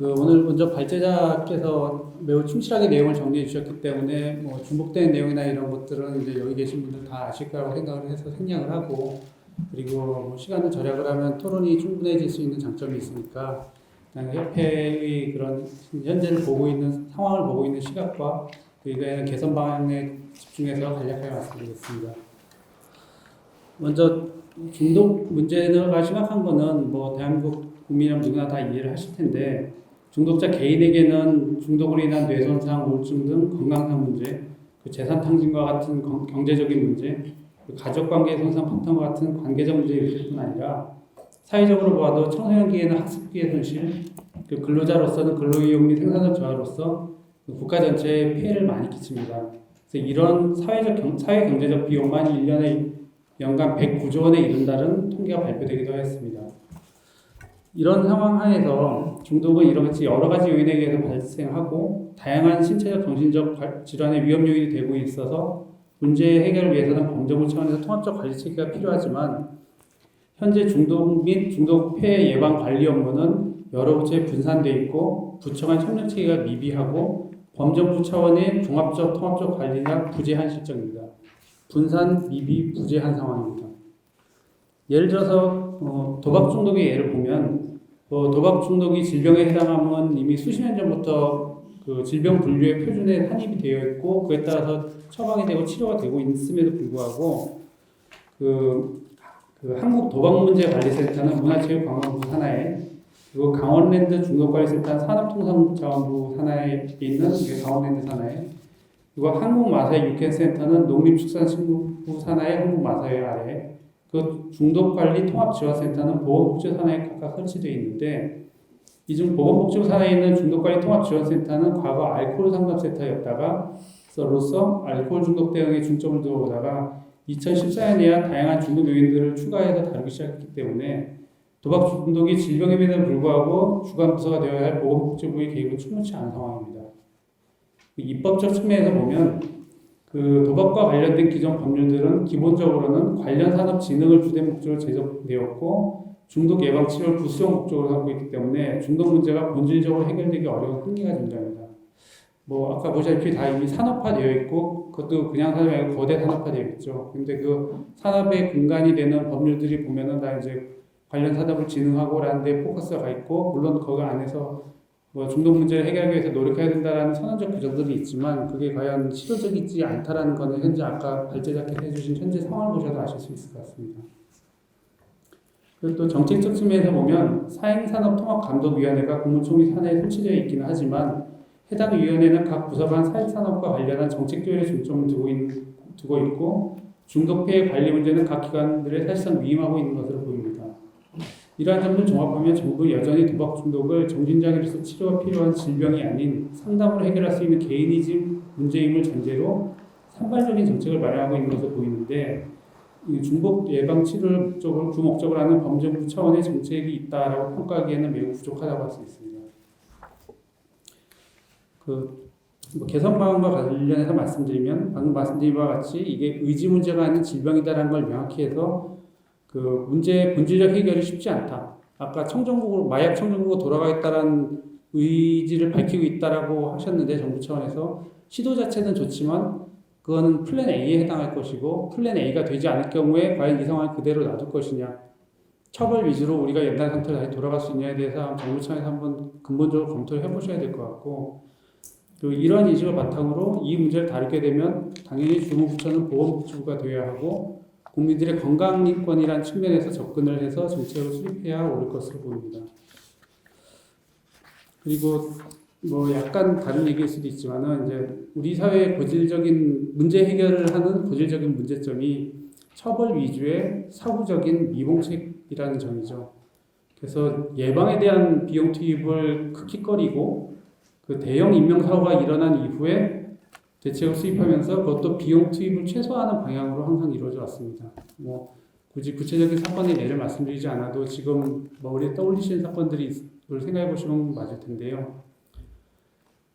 오늘 먼저 발제자께서 매우 충실하게 내용을 정리해 주셨기 때문에 뭐 중복된 내용이나 이런 것들은 이제 여기 계신 분들 다 아실 거라고 생각을 해서 생략을 하고, 그리고 뭐 시간을 절약을 하면 토론이 충분해질 수 있는 장점이 있으니까 그냥 협회의 그런 현재를 보고 있는 상황을 보고 있는 시각과 그에 개선 방안에 집중해서 간략하게 말씀드리겠습니다. 먼저 중독 문제가 심각한 거는 뭐 대한민국 국민은 누구나 다 이해를 하실 텐데, 중독자 개인에게는 중독으로 인한 뇌손상, 우울증 등 건강상 문제, 그 재산 탕진과 같은 경제적인 문제, 그 가족관계 손상 파탄과 같은 관계적 문제일 뿐 아니라 사회적으로 봐도 청소년기에는 학습기의 손실, 그 근로자로서는 근로이용 및 생산적 저하로서 그 국가 전체에 피해를 많이 끼칩니다. 그래서 이런 사회 경제적 비용만 1년에 연간 109조 원에 이른다는 통계가 발표되기도 했습니다. 이런 상황 하에서 중독은 이렇게 여러 가지 요인에 의해서 발생하고 다양한 신체적, 정신적 질환의 위험 요인이 되고 있어서 문제 해결을 위해서는 범정부 차원에서 통합적 관리 체계가 필요하지만, 현재 중독 및 중독 폐해 예방 관리 업무는 여러 부처에 분산되어 있고 부처 간 협력 체계가 미비하고 범정부 차원의 종합적 통합적 관리가 부재한 실정입니다. 분산, 미비, 부재한 상황입니다. 예를 들어서 도박 중독의 예를 보면, 도박 중독이 질병에 해당하면 이미 수십 년 전부터 그 질병 분류의 표준에 한입이 되어 있고 그에 따라서 처방이 되고 치료가 되고 있음에도 불구하고 그 한국도박문제관리센터는 문화체육관광부 산하에, 그리고 강원랜드 중독관리센터는 산업통상자원부 산하에 있는 강원랜드 산하에, 그리고 한국마사회 육해센터는 농림축산식품부 산하의 한국마사회 아래, 그 중독관리 통합지원센터는 보건복지부 산하에 각각 설치되어 있는데, 이 중 보건복지부 산하에 있는 중독관리 통합지원센터는 과거 알코올 상담센터였다가 로서 알코올 중독 대응에 중점을 두어보다가 2014년에야 다양한 중독 요인들을 추가해서 다루기 시작했기 때문에 도박 중독이 질병임에도 불구하고 주관 부서가 되어야 할 보건복지부의 개입은 충분치 않은 상황입니다. 입법적 측면에서 보면 그 도박과 관련된 기존 법률들은 기본적으로는 관련 산업 진흥을 주된 목적으로 제정되었고 중독 예방 치료를 부수적 목적으로 갖고 있기 때문에 중독 문제가 본질적으로 해결되기 어려운 한계가 존재합니다. 뭐 아까 보시다시피 다 이미 산업화되어 있고 그것도 그냥 산업이 아니고 거대 산업화되어 있죠. 근데 그 산업의 근간이 되는 법률들이 보면은 다 이제 관련 산업을 진흥하고라는 데 포커스가 가 있고, 물론 거기 안에서 뭐 중독 문제를 해결하기 위해서 노력해야 된다는 선언적 규정들이 있지만 그게 과연 실효적이지 않다라는 거는 현재 아까 발제자께서 해주신 현재 상황을 보셔도 아실 수 있을 것 같습니다. 그리고 또 정책적 측면에서 보면 사행산업통합감독위원회가 국무총리 산하에 설치되어 있기는 하지만 해당 위원회는 각 부서 간 사행산업과 관련한 정책 조율에 중점을 두고 있고 중독 폐해 관리 문제는 각 기관들에 사실상 위임하고 있는 것으로 보입니다. 이러한 점을 종합하면 정부 여전히 도박 중독을 정신장애로서 치료가 필요한 질병이 아닌 상담으로 해결할 수 있는 개인이즘 문제임을 전제로 산발적인 정책을 마련하고 있는 것으로 보이는데, 이 중독 예방 치료를 목적으로 그 목적으로 하는 범정부 차원의 정책이 있다라고 평가하기에는 매우 부족하다고 할 수 있습니다. 개선 방안과 관련해서 말씀드리면 방금 말씀드린 바와 같이 이게 의지 문제가 아닌 질병이다라는 걸 명확히 해서 그 문제의 본질적 해결이 쉽지 않다. 아까 청정국으로 마약 청정국으로 돌아가겠다라는 의지를 밝히고 있다라고 하셨는데 정부 차원에서 시도 자체는 좋지만 그거는 플랜 A에 해당할 것이고 플랜 A가 되지 않을 경우에 과연 이 상황을 그대로 놔둘 것이냐, 처벌 위주로 우리가 옛날 상태로 다시 돌아갈 수 있냐에 대해서 정부 차원에서 한번 근본적으로 검토를 해보셔야 될 것 같고, 그리고 이러한 인식을 바탕으로 이 문제를 다루게 되면 당연히 주무부처는 보건복지부가 되어야 하고 국민들의 건강인권이라는 측면에서 접근을 해서 정책을 수립해야 옳을 것으로 보입니다. 그리고 뭐 약간 다른 얘기일 수도 있지만은 이제 우리 사회의 고질적인 문제 해결을 하는 고질적인 문제점이 처벌 위주의 사후적인 미봉책이라는 점이죠. 그래서 예방에 대한 비용 투입을 킥킥거리고 그 대형 인명사고가 일어난 이후에 대책을 수립하면서 그것도 비용 투입을 최소화하는 방향으로 항상 이루어져 왔습니다. 뭐 굳이 구체적인 사건의 예를 말씀드리지 않아도 지금 머리에 떠올리시는 사건들을 생각해 보시면 맞을 텐데요.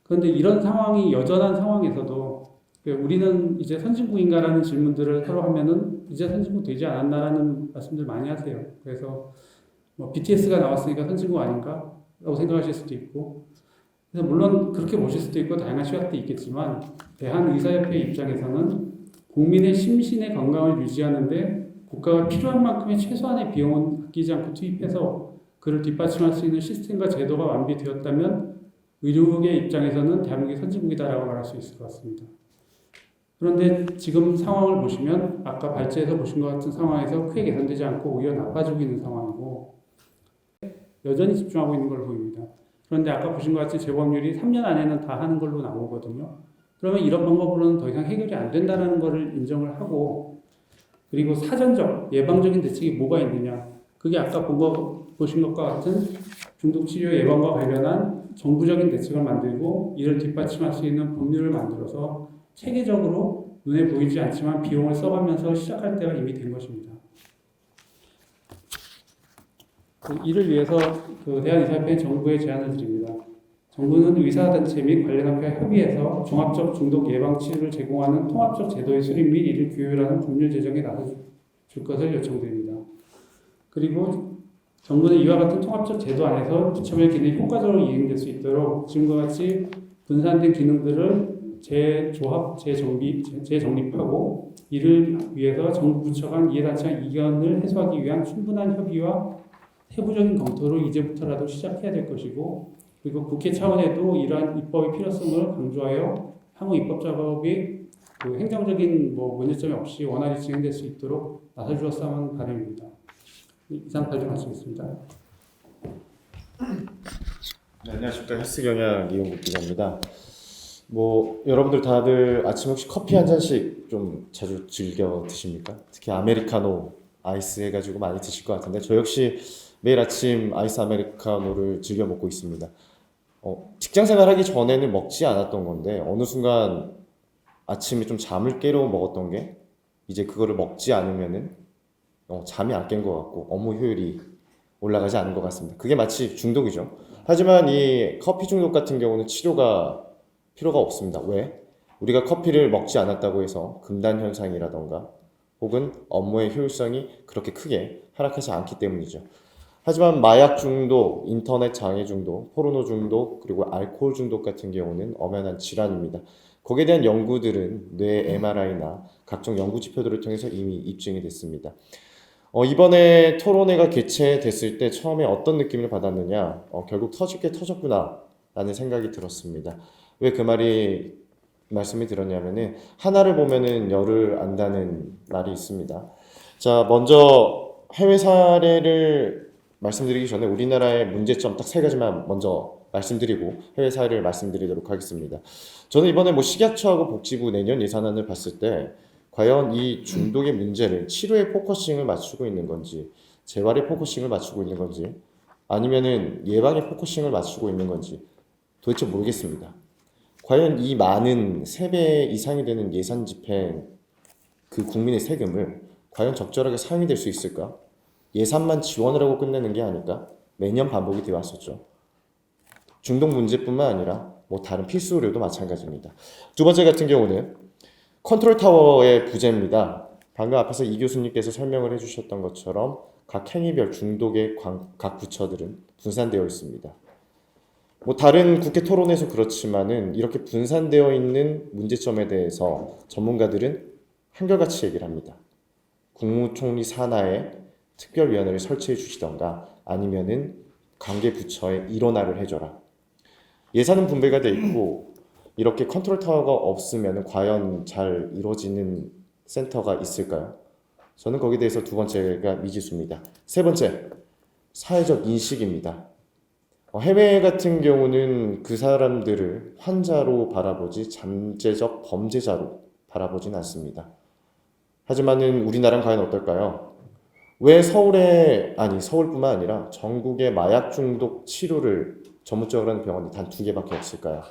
그런데 이런 상황이 여전한 상황에서도 우리는 이제 선진국인가라는 질문들을 서로 하면은 이제 선진국 되지 않았나라는 말씀들 많이 하세요. 그래서 뭐 BTS가 나왔으니까 선진국 아닌가? 라고 생각하실 수도 있고, 그래서 물론 그렇게 보실 수도 있고 다양한 시각도 있겠지만, 대한의사협회 입장에서는 국민의 심신의 건강을 유지하는데 국가가 필요한 만큼의 최소한의 비용은 아끼지 않고 투입해서 그를 뒷받침할 수 있는 시스템과 제도가 완비되었다면 의료계 입장에서는 대한민국이 선진국이다라고 말할 수 있을 것 같습니다. 그런데 지금 상황을 보시면 아까 발제해서 보신 것 같은 상황에서 크게 개선되지 않고 오히려 나빠지고 있는 상황이고 여전히 집중하고 있는 걸로 보입니다. 그런데 아까 보신 것 같이 재범률이 3년 안에는 다 하는 걸로 나오거든요. 그러면 이런 방법으로는 더 이상 해결이 안 된다는 것을 인정을 하고, 그리고 사전적 예방적인 대책이 뭐가 있느냐, 그게 아까 보신 것과 같은 중독치료 예방과 관련한 정부적인 대책을 만들고 이를 뒷받침할 수 있는 법률을 만들어서 체계적으로 눈에 보이지 않지만 비용을 써가면서 시작할 때가 이미 된 것입니다. 이를 위해서 대한의사협회 정부에 제안을 드립니다. 정부는 의사단체 및 관련 학회와 협의해서 종합적 중독 예방 치료를 제공하는 통합적 제도의 수립 및 이를 규율하는 법률 제정에 나서줄 것을 요청드립니다. 그리고 정부는 이와 같은 통합적 제도 안에서 부처별 기능이 효과적으로 이행될 수 있도록 지금과 같이 분산된 기능들을 재정립하고 이를 위해서 정부 부처 간 이해단체 이견을 해소하기 위한 충분한 협의와 세부적인 검토를 이제부터라도 시작해야 될 것이고, 그리고 국회 차원에도 이러한 입법의 필요성을 강조하여 향후 입법 작업이 행정적인 문제점이 없이 원활히 진행될 수 있도록 나서주었으면 바람입니다. 이상 발언 마치겠습니다. 네, 안녕하십니까. 헬스경향 이용국 기자입니다. 여러분들 다들 아침 혹시 커피 한 잔씩 좀 자주 즐겨 드십니까? 특히 아메리카노 아이스 해가지고 많이 드실 것 같은데 저 역시 매일 아침 아이스 아메리카노를 즐겨 먹고 있습니다. 직장 생활하기 전에는 먹지 않았던 건데 어느 순간 아침에 좀 잠을 깨려 먹었던 게 이제 그거를 먹지 않으면은 잠이 안 깬 것 같고 업무 효율이 올라가지 않은 것 같습니다. 그게 마치 중독이죠. 하지만 이 커피 중독 같은 경우는 치료가 필요가 없습니다. 왜? 우리가 커피를 먹지 않았다고 해서 금단 현상이라던가 혹은 업무의 효율성이 그렇게 크게 하락하지 않기 때문이죠. 하지만 마약 중독, 인터넷 장애 중독, 포르노 중독, 그리고 알코올 중독 같은 경우는 엄연한 질환입니다. 거기에 대한 연구들은 뇌 MRI나 각종 연구 지표들을 통해서 이미 입증이 됐습니다. 이번에 토론회가 개최됐을 때 처음에 어떤 느낌을 받았느냐, 결국 터질 게 터졌구나 라는 생각이 들었습니다. 왜 그 말씀을 드렸냐면은 하나를 보면은 열을 안다는 말이 있습니다. 자, 먼저 해외 사례를 말씀드리기 전에 우리나라의 문제점 딱 3가지만 먼저 말씀드리고 해외 사례를 말씀드리도록 하겠습니다. 저는 이번에 식약처하고 복지부 내년 예산안을 봤을 때 과연 이 중독의 문제를 치료에 포커싱을 맞추고 있는 건지, 재활에 포커싱을 맞추고 있는 건지, 아니면은 예방에 포커싱을 맞추고 있는 건지 도대체 모르겠습니다. 과연 이 많은 3배 이상이 되는 예산 집행, 그 국민의 세금을 과연 적절하게 사용이 될 수 있을까? 예산만 지원을 하고 끝내는 게 아닐까? 매년 반복이 되어 왔었죠. 중독 문제뿐만 아니라 다른 필수 의료도 마찬가지입니다. 두 번째 같은 경우는 컨트롤 타워의 부재입니다. 방금 앞에서 이 교수님께서 설명을 해주셨던 것처럼 각 행위별 중독의 각 부처들은 분산되어 있습니다. 다른 국회 토론에서 그렇지만은 이렇게 분산되어 있는 문제점에 대해서 전문가들은 한결같이 얘기를 합니다. 국무총리 산하에 특별위원회를 설치해 주시던가 아니면은 관계 부처에 일원화를 해줘라. 예산은 분배가 돼 있고 이렇게 컨트롤 타워가 없으면 과연 잘 이루어지는 센터가 있을까요? 저는 거기에 대해서 두 번째가 미지수입니다. 세 번째, 사회적 인식입니다. 해외 같은 경우는 그 사람들을 환자로 바라보지 잠재적 범죄자로 바라보진 않습니다. 하지만은 우리나라는 과연 어떨까요? 왜 서울뿐만 아니라 전국의 마약 중독 치료를 전문적으로 하는 병원이 단 2개밖에 없을까요?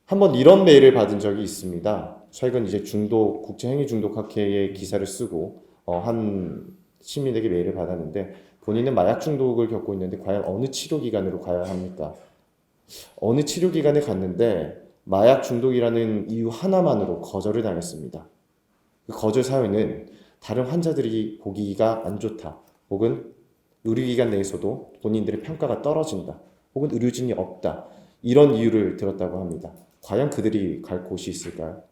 한번 이런 메일을 받은 적이 있습니다. 최근 이제 국제행위중독학회의 기사를 쓰고 한 시민에게 메일을 받았는데 본인은 마약 중독을 겪고 있는데 과연 어느 치료기관으로 가야 합니까? 어느 치료기관에 갔는데 마약 중독이라는 이유 하나만으로 거절을 당했습니다. 그 거절 사유는 다른 환자들이 보기가 안 좋다, 혹은 의료기관 내에서도 본인들의 평가가 떨어진다, 혹은 의료진이 없다, 이런 이유를 들었다고 합니다. 과연 그들이 갈 곳이 있을까요?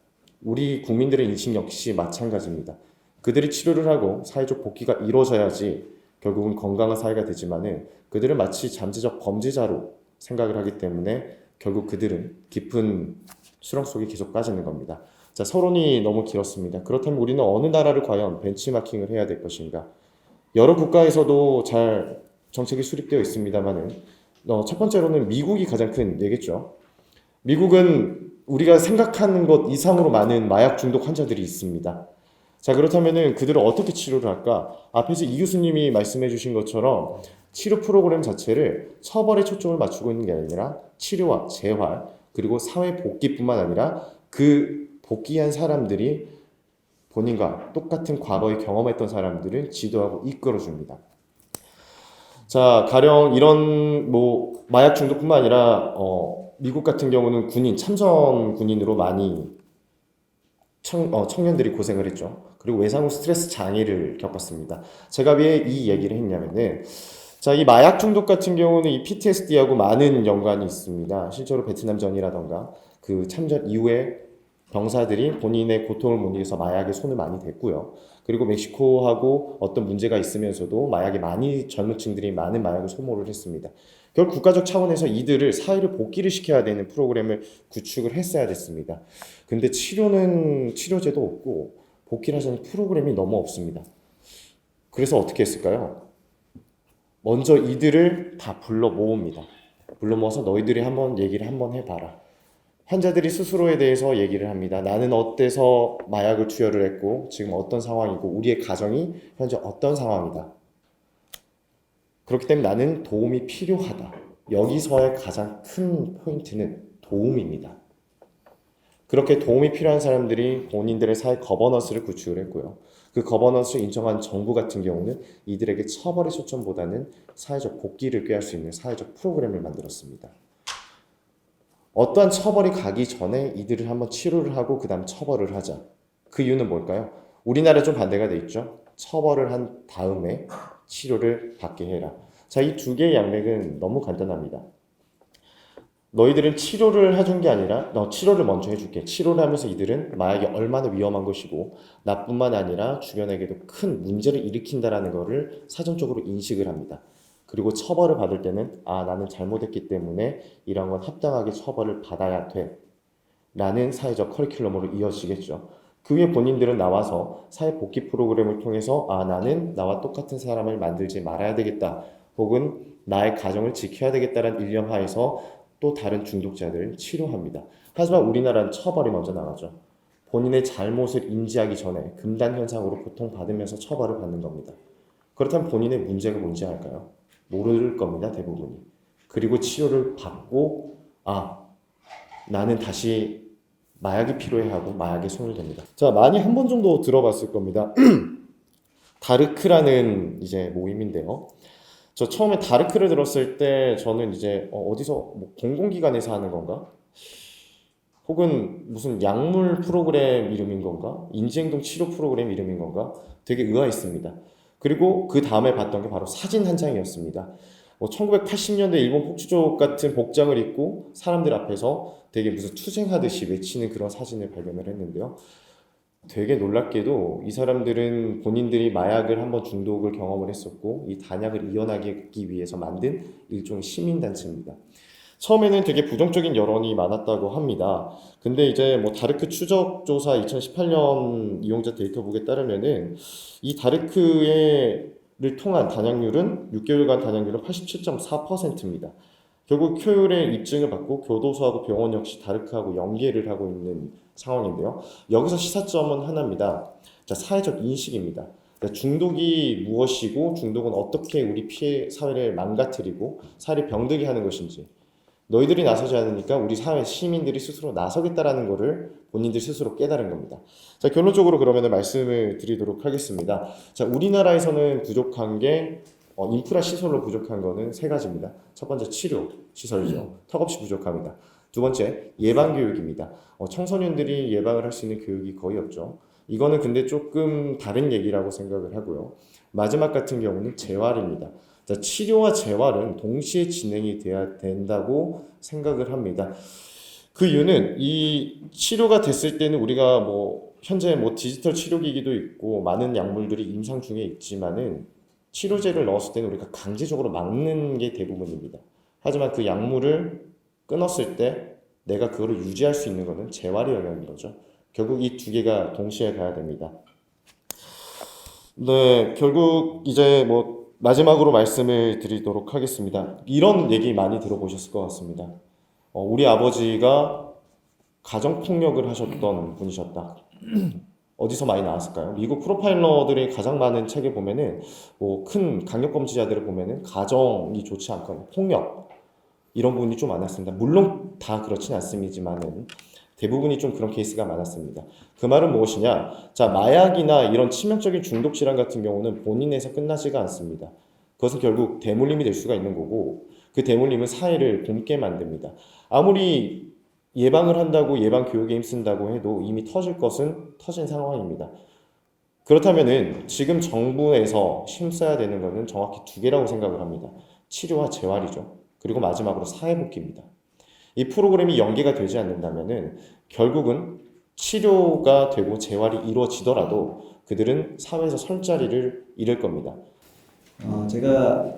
우리 국민들의 인식 역시 마찬가지입니다. 그들이 치료를 하고 사회적 복귀가 이루어져야지 결국은 건강한 사회가 되지만은 그들은 마치 잠재적 범죄자로 생각을 하기 때문에 결국 그들은 깊은 수렁 속에 계속 빠지는 겁니다. 자, 서론이 너무 길었습니다. 그렇다면 우리는 어느 나라를 과연 벤치마킹을 해야 될 것인가? 여러 국가에서도 잘 정책이 수립되어 있습니다만은 첫 번째로는 미국이 가장 큰 예겠죠. 미국은 우리가 생각하는 것 이상으로 많은 마약 중독 환자들이 있습니다. 자, 그렇다면은 그들을 어떻게 치료를 할까? 앞에서 이 교수님이 말씀해 주신 것처럼 치료 프로그램 자체를 처벌에 초점을 맞추고 있는 게 아니라 치료와 재활, 그리고 사회 복귀뿐만 아니라 그 복귀한 사람들이 본인과 똑같은 과거에 경험했던 사람들을 지도하고 이끌어줍니다. 자, 가령 이런 마약 중독뿐만 아니라 미국 같은 경우는 군인, 참전 군인으로 많이 청년들이 고생을 했죠. 그리고 외상 후 스트레스 장애를 겪었습니다. 제가 왜 이 얘기를 했냐면은, 자, 이 마약 중독 같은 경우는 이 PTSD하고 많은 연관이 있습니다. 실제로 베트남전이라던가 그 참전 이후에 병사들이 본인의 고통을 못 이겨서 마약에 손을 많이 댔고요. 그리고 멕시코하고 어떤 문제가 있으면서도 젊은 층들이 많은 마약을 소모를 했습니다. 결국 국가적 차원에서 이들을 사회를 복귀를 시켜야 되는 프로그램을 구축을 했어야 됐습니다. 근데 치료는 치료제도 없고 복귀를 하자는 프로그램이 너무 없습니다. 그래서 어떻게 했을까요? 먼저 이들을 다 불러 모읍니다. 불러 모아서 너희들이 얘기를 한번 해봐라. 환자들이 스스로에 대해서 얘기를 합니다. 나는 어때서 마약을 투여를 했고 지금 어떤 상황이고 우리의 가정이 현재 어떤 상황이다. 그렇기 때문에 나는 도움이 필요하다. 여기서의 가장 큰 포인트는 도움입니다. 그렇게 도움이 필요한 사람들이 본인들의 사회 거버넌스를 구축을 했고요. 그 거버넌스를 인정한 정부 같은 경우는 이들에게 처벌의 초점보다는 사회적 복귀를 꾀할 수 있는 사회적 프로그램을 만들었습니다. 어떠한 처벌이 가기 전에 이들을 한번 치료를 하고 그 다음 처벌을 하자. 그 이유는 뭘까요? 우리나라 좀 반대가 돼 있죠. 처벌을 한 다음에 치료를 받게 해라. 자, 이 두 개의 양맥은 너무 간단합니다. 너희들은 치료를 해준 게 아니라 치료를 먼저 해줄게. 치료를 하면서 이들은 마약이 얼마나 위험한 것이고 나뿐만 아니라 주변에게도 큰 문제를 일으킨다라는 것을 사전적으로 인식을 합니다. 그리고 처벌을 받을 때는 나는 잘못했기 때문에 이런 건 합당하게 처벌을 받아야 돼 라는 사회적 커리큘럼으로 이어지겠죠. 그 후에 본인들은 나와서 사회복귀 프로그램을 통해서 나는 나와 똑같은 사람을 만들지 말아야 되겠다, 혹은 나의 가정을 지켜야 되겠다라는 일념 하에서 또 다른 중독자들을 치료합니다. 하지만 우리나라는 처벌이 먼저 나가죠. 본인의 잘못을 인지하기 전에 금단 현상으로 고통받으면서 처벌을 받는 겁니다. 그렇다면 본인의 문제가 뭔지 알까요? 모를 겁니다, 대부분이. 그리고 치료를 받고 나는 다시 마약이 필요해 하고 마약에 손을 댑니다. 자, 많이 한 번 정도 들어봤을 겁니다. 다르크라는 이제 모임인데요. 저 처음에 다르크를 들었을 때 저는 이제 어디서 공공기관에서 하는 건가? 혹은 무슨 약물 프로그램 이름인 건가? 인지행동 치료 프로그램 이름인 건가? 되게 의아했습니다. 그리고 그 다음에 봤던 게 바로 사진 한 장이었습니다. 1980년대 일본 폭주족 같은 복장을 입고 사람들 앞에서 되게 무슨 투쟁하듯이 외치는 그런 사진을 발견을 했는데요. 되게 놀랍게도 이 사람들은 본인들이 마약을 한번 중독을 경험을 했었고 이 단약을 이어나가기 위해서 만든 일종의 시민단체입니다. 처음에는 되게 부정적인 여론이 많았다고 합니다. 근데 이제 다르크 추적 조사 2018년 이용자 데이터북에 따르면은 이 다르크를 통한 단약률은 6개월간 단약률은 87.4%입니다. 결국 효율의 입증을 받고 교도소하고 병원 역시 다르크하고 연계를 하고 있는 상황인데요. 여기서 시사점은 하나입니다. 자, 사회적 인식입니다. 중독이 무엇이고 중독은 어떻게 우리 피해 사회를 망가뜨리고 사회를 병들게 하는 것인지 너희들이 나서지 않으니까 우리 사회 시민들이 스스로 나서겠다라는 것을 본인들 스스로 깨달은 겁니다. 자, 결론적으로 그러면 말씀을 드리도록 하겠습니다. 자, 우리나라에서는 부족한 게 인프라 시설로 부족한 거는 세 가지입니다. 첫 번째 치료 시설이죠. 턱없이 부족합니다. 두 번째, 예방교육입니다. 청소년들이 예방을 할 수 있는 교육이 거의 없죠. 이거는 근데 조금 다른 얘기라고 생각을 하고요. 마지막 같은 경우는 재활입니다. 자, 치료와 재활은 동시에 진행이 돼야 된다고 생각을 합니다. 그 이유는 이 치료가 됐을 때는 우리가 현재 디지털 치료기기도 있고 많은 약물들이 임상 중에 있지만은 치료제를 넣었을 때는 우리가 강제적으로 막는 게 대부분입니다. 하지만 그 약물을 끊었을 때 내가 그거를 유지할 수 있는 것은 재활의 영역인 거죠. 결국 이 두 개가 동시에 가야 됩니다. 네, 결국 이제 마지막으로 말씀을 드리도록 하겠습니다. 이런 얘기 많이 들어보셨을 것 같습니다. 우리 아버지가 가정폭력을 하셨던 분이셨다. 어디서 많이 나왔을까요? 미국 프로파일러들이 가장 많은 책에 보면은 큰 강력범죄자들을 보면은 가정이 좋지 않거나 폭력 이런 부분이 좀 많았습니다. 물론 다 그렇진 않습니다만은 대부분이 좀 그런 케이스가 많았습니다. 그 말은 무엇이냐? 자, 마약이나 이런 치명적인 중독 질환 같은 경우는 본인에서 끝나지가 않습니다. 그것은 결국 대물림이 될 수가 있는 거고 그 대물림은 사회를 굶게 만듭니다. 아무리 예방을 한다고 예방 교육에 힘쓴다고 해도 이미 터질 것은 터진 상황입니다. 그렇다면은 지금 정부에서 힘써야 되는 것은 정확히 두 개라고 생각을 합니다. 치료와 재활이죠. 그리고 마지막으로 사회복귀입니다. 이 프로그램이 연계가 되지 않는다면은 결국은 치료가 되고 재활이 이루어지더라도 그들은 사회에서 설 자리를 잃을 겁니다. 제가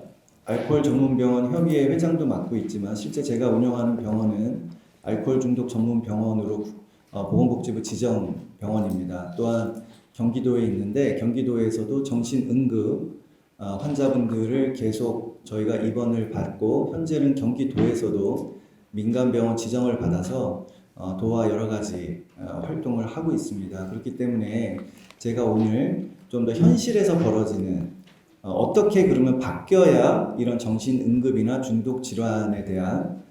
알코올 전문 병원 협의회 회장도 맡고 있지만 실제 제가 운영하는 병원은 알코올 중독 전문 병원으로 보건복지부 지정 병원입니다. 또한 경기도에 있는데 경기도에서도 정신응급 환자분들을 계속 저희가 입원을 받고 현재는 경기도에서도 민간병원 지정을 받아서 도와 여러 가지 활동을 하고 있습니다. 그렇기 때문에 제가 오늘 좀 더 현실에서 벌어지는 어떻게 그러면 바뀌어야 이런 정신응급이나 중독 질환에 대한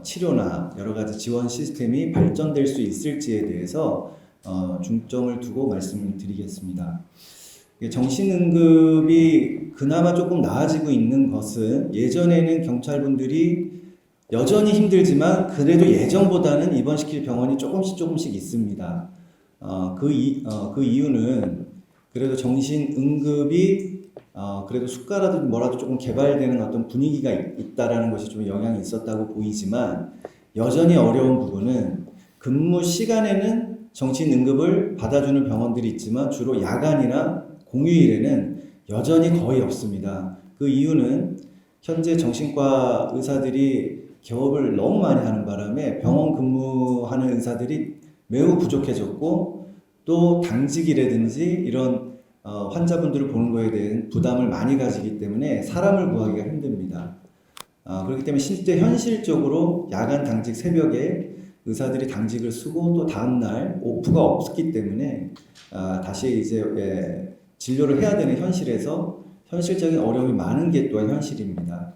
치료나 여러 가지 지원 시스템이 발전될 수 있을지에 대해서 중점을 두고 말씀을 드리겠습니다. 정신응급이 그나마 조금 나아지고 있는 것은 예전에는 경찰분들이 여전히 힘들지만 그래도 예전보다는 입원시킬 병원이 조금씩 있습니다. 그 이유는 그래도 정신응급이 그래도 수가라도 뭐라도 조금 개발되는 어떤 분위기가 있다라는 것이 좀 영향이 있었다고 보이지만 여전히 어려운 부분은 근무 시간에는 정신응급을 받아주는 병원들이 있지만 주로 야간이나 공휴일에는 여전히 거의 없습니다. 그 이유는 현재 정신과 의사들이 개업을 너무 많이 하는 바람에 병원 근무하는 의사들이 매우 부족해졌고 또 당직이라든지 이런 환자분들을 보는 거에 대한 부담을 많이 가지기 때문에 사람을 구하기가 힘듭니다. 그렇기 때문에 실제 현실적으로 야간 당직 새벽에 의사들이 당직을 쓰고 또 다음날 오프가 없기 때문에 다시 이제 진료를 해야 되는 현실에서 현실적인 어려움이 많은 게 또한 현실입니다.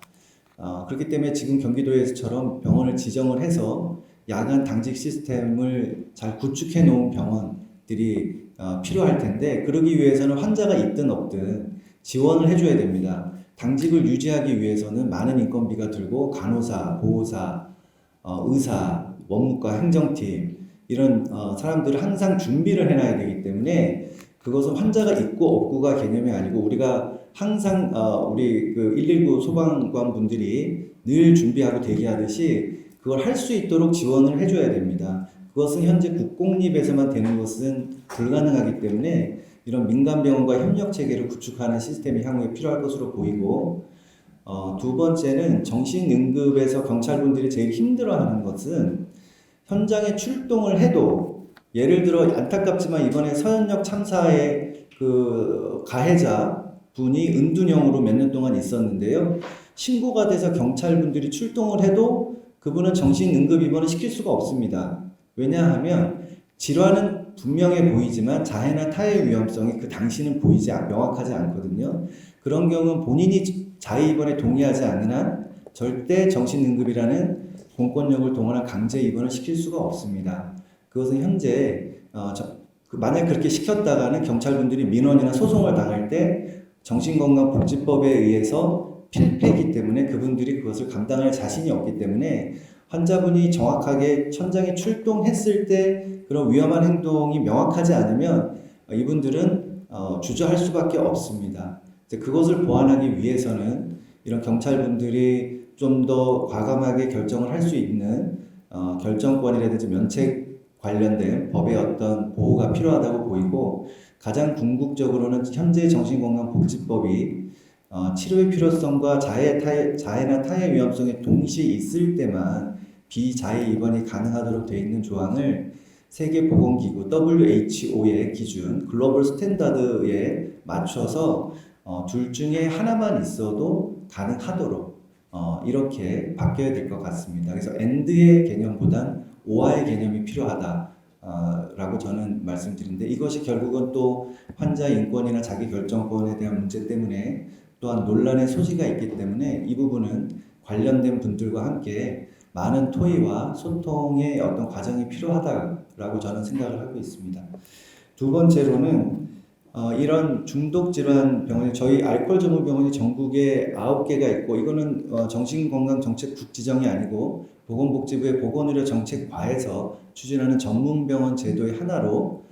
그렇기 때문에 지금 경기도에서처럼 병원을 지정을 해서 야간 당직 시스템을 잘 구축해 놓은 병원들이 필요할 텐데 그러기 위해서는 환자가 있든 없든 지원을 해줘야 됩니다. 당직을 유지하기 위해서는 많은 인건비가 들고 간호사, 보호사, 의사, 원무과, 행정팀 이런 사람들을 항상 준비를 해놔야 되기 때문에 그것은 환자가 있고 없고가 개념이 아니고 우리가 항상 우리 그 119 소방관 분들이 늘 준비하고 대기하듯이 그걸 할 수 있도록 지원을 해줘야 됩니다. 그것은 현재 국공립에서만 되는 것은 불가능하기 때문에 이런 민간병원과 협력 체계를 구축하는 시스템이 향후에 필요할 것으로 보이고 두 번째는 정신응급에서 경찰분들이 제일 힘들어하는 것은 현장에 출동을 해도 예를 들어 안타깝지만 이번에 서현역 참사의 그 가해자 분이 은둔형으로 몇 년 동안 있었는데요. 신고가 돼서 경찰분들이 출동을 해도 그분은 정신응급 입원을 시킬 수가 없습니다. 왜냐하면 질환은 분명해 보이지만 자해나 타해 위험성이 그 당시는 명확하지 않거든요. 그런 경우는 본인이 자해 입원에 동의하지 않는 한 절대 정신응급이라는 공권력을 동원한 강제 입원을 시킬 수가 없습니다. 그것은 현재 만약 그렇게 시켰다가는 경찰분들이 민원이나 소송을 당할 때 정신건강복지법에 의해서 필패이기 때문에 그분들이 그것을 감당할 자신이 없기 때문에 환자분이 정확하게 현장에 출동했을 때 그런 위험한 행동이 명확하지 않으면 이분들은 주저할 수밖에 없습니다. 이제 그것을 보완하기 위해서는 이런 경찰분들이 좀 더 과감하게 결정을 할 수 있는 결정권이라든지 면책 관련된 법의 어떤 보호가 필요하다고 보이고, 가장 궁극적으로는 현재 정신건강복지법이 치료의 필요성과 자해나 타해 위험성이 동시에 있을 때만 비자해 입원이 가능하도록 되어 있는 조항을 세계보건기구 WHO의 기준 글로벌 스탠다드에 맞춰서 둘 중에 하나만 있어도 가능하도록 이렇게 바뀌어야 될 것 같습니다. 그래서 AND의 개념보단 OR의 개념이 필요하다 라고 저는 말씀드리는데, 이것이 결국은 또 환자 인권이나 자기 결정권에 대한 문제 때문에 또한 논란의 소지가 있기 때문에 이 부분은 관련된 분들과 함께 많은 토의와 소통의 어떤 과정이 필요하다라고 저는 생각을 하고 있습니다. 두 번째로는 이런 중독 질환 병원이, 저희 알코올 전문 병원이 전국에 9개가 있고, 이거는 정신건강정책국 지정이 아니고 보건복지부의 보건의료정책과에서 추진하는 전문병원 제도의 하나로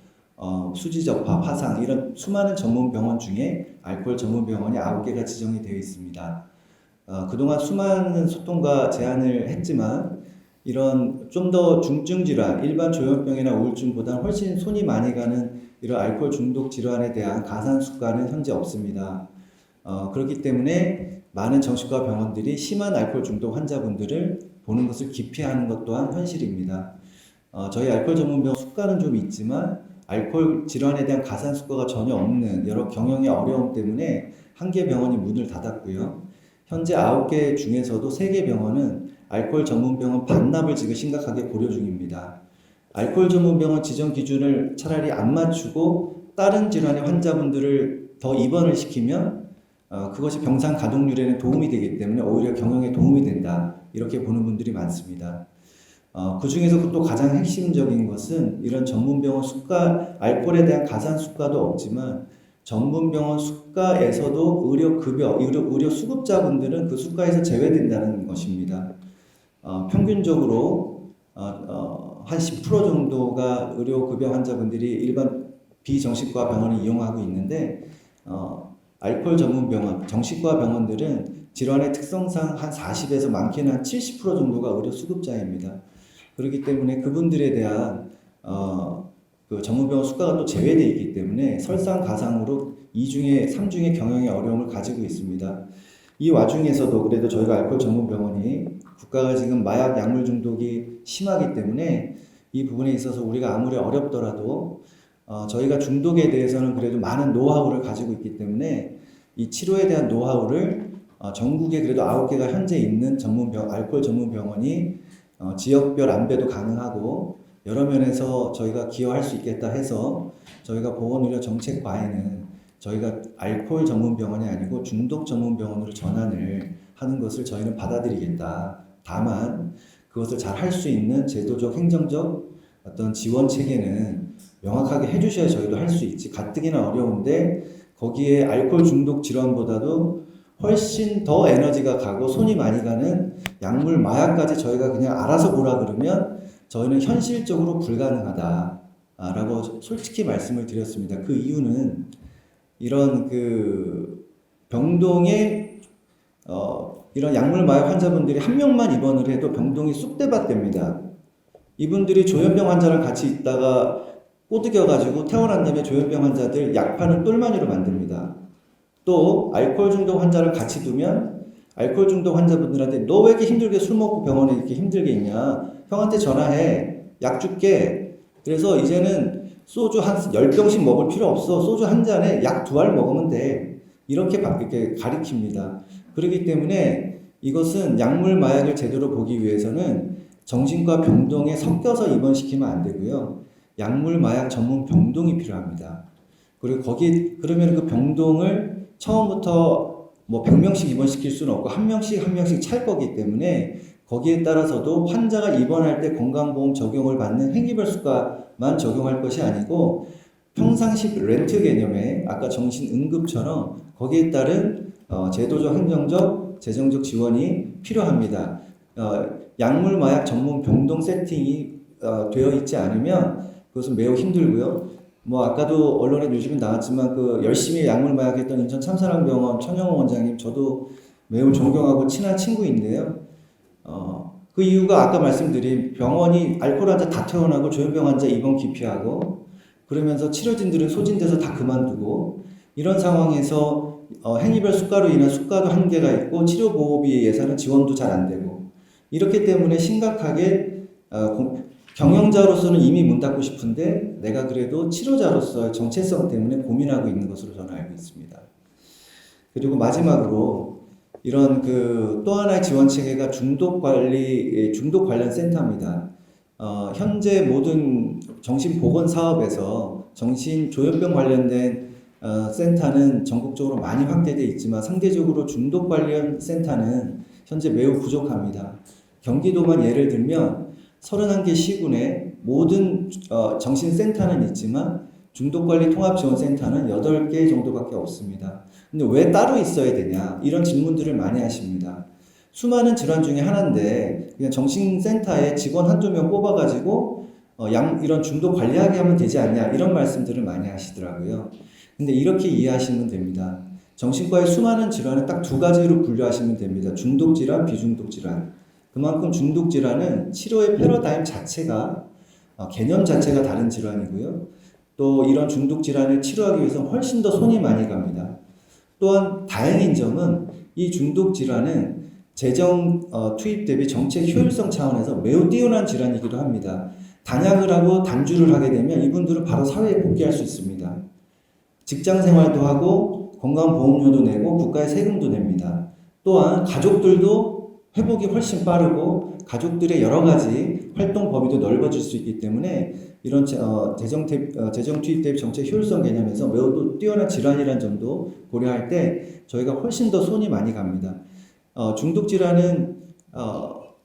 수지접합, 화상 이런 수많은 전문병원 중에 알코올 전문병원이 9개가 지정이 되어 있습니다. 그동안 수많은 소통과 제안을 했지만 이런 좀 더 중증 질환, 일반 조현병이나 우울증보다 훨씬 손이 많이 가는 이런 알코올 중독 질환에 대한 가산 수가는 현재 없습니다. 그렇기 때문에 많은 정신과 병원들이 심한 알코올 중독 환자분들을 보는 것을 기피하는 것 또한 현실입니다. 저희 알코올 전문병원 수가는 좀 있지만 알코올 질환에 대한 가산 수가가 전혀 없는 여러 경영의 어려움 때문에 한 개 병원이 문을 닫았고요. 현재 9개 중에서도 3개 병원은 알코올 전문병원 반납을 지금 심각하게 고려 중입니다. 알코올 전문병원 지정 기준을 차라리 안 맞추고 다른 질환의 환자분들을 더 입원을 시키면 그것이 병상 가동률에는 도움이 되기 때문에 오히려 경영에 도움이 된다, 이렇게 보는 분들이 많습니다. 그 중에서 또 가장 핵심적인 것은 이런 전문병원 수가, 알코올에 대한 가산 수가도 없지만 전문병원 수가에서도 의료급여, 의료 수급자분들은 그 수가에서 제외된다는 것입니다. 평균적으로 한 10% 정도가 의료급여 환자분들이 일반 비정신과 병원을 이용하고 있는데, 알코올 전문병원, 정신과 병원들은 질환의 특성상 한 40에서 많게는 한 70% 정도가 의료 수급자입니다. 그렇기 때문에 그분들에 대한 그 전문병원 수가가 또 제외되어 있기 때문에 설상가상으로 3중의 경영의 어려움을 가지고 있습니다. 이 와중에서도 그래도 저희가 알코올 전문병원이 국가가 지금 마약 약물 중독이 심하기 때문에 이 부분에 있어서 우리가 아무리 어렵더라도 저희가 중독에 대해서는 그래도 많은 노하우를 가지고 있기 때문에 이 치료에 대한 노하우를 전국에 그래도 9개가 현재 있는 알코올 전문병원이 지역별 안배도 가능하고 여러 면에서 저희가 기여할 수 있겠다 해서 저희가 보건의료정책과에는 저희가 알코올 전문병원이 아니고 중독 전문병원으로 전환을 하는 것을 저희는 받아들이겠다. 다만 그것을 잘 할 수 있는 제도적, 행정적 어떤 지원 체계는 명확하게 해주셔야 저희도 할 수 있지. 가뜩이나 어려운데 거기에 알코올 중독 질환보다도 훨씬 더 에너지가 가고 손이 많이 가는 약물, 마약까지 저희가 그냥 알아서 보라 그러면 저희는 현실적으로 불가능하다라고 솔직히 말씀을 드렸습니다. 그 이유는 이런 그 병동에 이런 약물 마약 환자분들이 한 명만 입원을 해도 병동이 쑥대밭됩니다. 이분들이 조현병 환자랑 같이 있다가 꼬드겨가지고 퇴원한 다음에 조현병 환자들 약판을 똘마니로 만듭니다. 또 알코올 중독 환자를 같이 두면 알코올 중독 환자분들한테 너 왜 이렇게 힘들게 술 먹고 병원에 이렇게 힘들게 있냐, 형한테 전화해, 약 줄게. 그래서 이제는 소주 한 10병씩 먹을 필요 없어, 소주 한 잔에 약 2알 먹으면 돼, 이렇게 가리킵니다. 그렇기 때문에 이것은 약물 마약을 제대로 보기 위해서는 정신과 병동에 섞여서 입원시키면 안 되고요, 약물 마약 전문 병동이 필요합니다. 그리고 그러면 그 병동을 처음부터 뭐 100명씩 입원시킬 수는 없고 한 명씩 찰 거기 때문에 거기에 따라서도 환자가 입원할 때 건강보험 적용을 받는 행위별 수가만 적용할 것이 아니고 평상시 렌트 개념의 아까 정신응급처럼 거기에 따른 제도적, 행정적, 재정적 지원이 필요합니다. 약물 마약 전문 병동 세팅이 되어 있지 않으면 그것은 매우 힘들고요. 뭐 아까도 언론에 요즘에 나왔지만 그 열심히 약물 마약했던 인천 참사랑병원 천영호 원장님 저도 매우 존경하고 친한 친구인데요. 그 이유가 아까 말씀드린 병원이 알코올 환자 다 퇴원하고 조현병 환자 입원 기피하고 그러면서 치료진들은 소진돼서 다 그만두고 이런 상황에서 행위별 수가로 인한 수가도 한계가 있고 치료보호비 예산은 지원도 잘 안 되고 이렇기 때문에 심각하게 경영자로서는 이미 문 닫고 싶은데 내가 그래도 치료자로서의 정체성 때문에 고민하고 있는 것으로 저는 알고 있습니다. 그리고 마지막으로 이런 또 하나의 지원 체계가 중독 관련 센터입니다. 현재 모든 정신보건 사업에서 정신조현병 관련된 센터는 전국적으로 많이 확대되어 있지만 상대적으로 중독 관련 센터는 현재 매우 부족합니다. 경기도만 예를 들면 31개 시군에 모든 정신센터는 있지만 중독관리통합지원센터는 8개 정도밖에 없습니다. 근데 왜 따로 있어야 되냐? 이런 질문들을 많이 하십니다. 수많은 질환 중에 하나인데 그냥 정신센터에 직원 한두 명 뽑아가지고 이런 중독 관리하게 하면 되지 않냐? 이런 말씀들을 많이 하시더라고요. 근데 이렇게 이해하시면 됩니다. 정신과의 수많은 질환을 딱 2가지로 분류하시면 됩니다. 중독질환, 비중독질환. 그만큼 중독질환은 치료의 패러다임 자체가 개념 자체가 다른 질환이고요. 또 이런 중독질환을 치료하기 위해서 훨씬 더 손이 많이 갑니다. 또한 다행인 점은 이 중독질환은 재정 투입 대비 정책 효율성 차원에서 매우 뛰어난 질환이기도 합니다. 단약을 하고 단주를 하게 되면 이분들은 바로 사회에 복귀할 수 있습니다. 직장 생활도 하고 건강보험료도 내고 국가에 세금도 냅니다. 또한 가족들도 회복이 훨씬 빠르고 가족들의 여러 가지 활동 범위도 넓어질 수 있기 때문에 이런 재정 투입 대비 정책 효율성 개념에서 매우 또 뛰어난 질환이라는 점도 고려할 때 저희가 훨씬 더 손이 많이 갑니다. 중독 질환은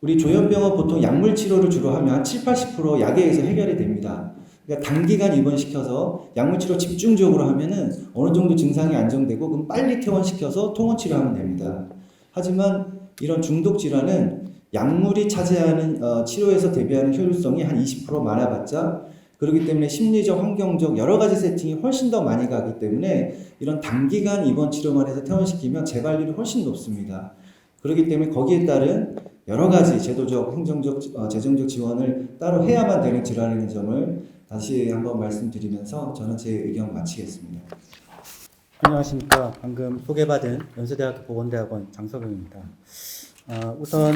우리 조현병원 보통 약물 치료를 주로 하면 70-80% 약에 의해서 해결이 됩니다. 그러니까 단기간 입원시켜서 약물 치료 집중적으로 하면은 어느 정도 증상이 안정되고 그럼 빨리 퇴원시켜서 통원 치료하면 됩니다. 하지만 이런 중독 질환은 약물이 차지하는 치료에서 대비하는 효율성이 한 20% 많아봤자 그렇기 때문에 심리적, 환경적 여러 가지 세팅이 훨씬 더 많이 가기 때문에 이런 단기간 입원 치료만 해서 퇴원시키면 재발률이 훨씬 높습니다. 그렇기 때문에 거기에 따른 여러 가지 제도적, 행정적, 재정적 지원을 따로 해야만 되는 질환이라는 점을 다시 한번 말씀드리면서 저는 제 의견 마치겠습니다. 안녕하십니까. 방금 소개받은 연세대학교 보건대학원 장석영입니다. 우선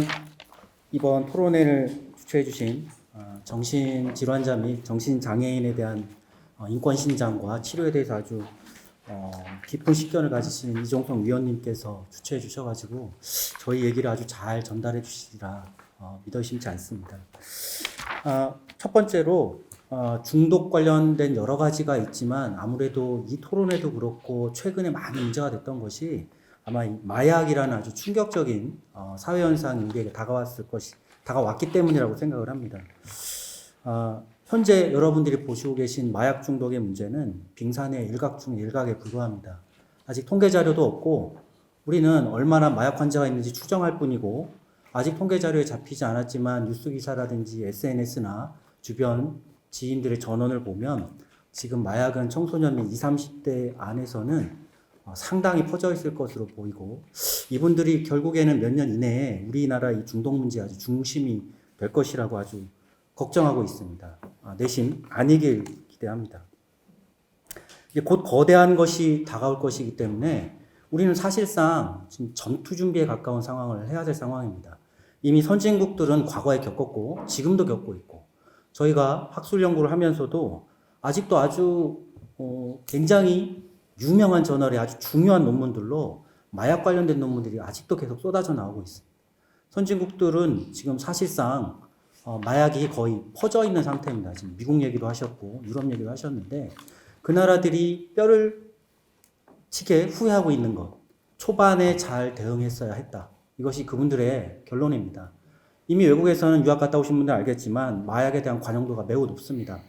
이번 토론회를 주최해 주신 정신질환자 및 정신장애인에 대한 인권신장과 치료에 대해서 아주 깊은 식견을 가지신 이종성 위원님께서 주최해 주셔가지고 저희 얘기를 아주 잘 전달해 주시리라 믿어 의심치 않습니다. 첫 번째로 중독 관련된 여러 가지가 있지만 아무래도 이 토론회도 그렇고 최근에 많이 문제가 됐던 것이 아마 이 마약이라는 아주 충격적인 사회 현상이 우리에게 다가왔기 때문이라고 생각을 합니다. 현재 여러분들이 보시고 계신 마약 중독의 문제는 빙산의 일각 중 일각에 불과합니다. 아직 통계 자료도 없고 우리는 얼마나 마약 환자가 있는지 추정할 뿐이고 아직 통계 자료에 잡히지 않았지만 뉴스 기사라든지 SNS나 주변 지인들의 전원을 보면 지금 마약은 청소년 및 20, 30대 안에서는 상당히 퍼져 있을 것으로 보이고 이분들이 결국에는 몇 년 이내에 우리나라 이 중독 문제 아주 중심이 될 것이라고 아주 걱정하고 있습니다. 내심 아니길 기대합니다. 이제 곧 거대한 것이 다가올 것이기 때문에 우리는 사실상 지금 전투 준비에 가까운 상황을 해야 될 상황입니다. 이미 선진국들은 과거에 겪었고 지금도 겪고 있고 저희가 학술 연구를 하면서도 아직도 아주 굉장히 유명한 저널의 아주 중요한 논문들로 마약 관련된 논문들이 아직도 계속 쏟아져 나오고 있습니다. 선진국들은 지금 사실상 마약이 거의 퍼져 있는 상태입니다. 지금 미국 얘기도 하셨고 유럽 얘기도 하셨는데 그 나라들이 뼈를 치게 후회하고 있는 것, 초반에 잘 대응했어야 했다. 이것이 그분들의 결론입니다. 이미 외국에서는 유학 갔다 오신 분들 알겠지만 마약에 대한 관용도가 매우 높습니다.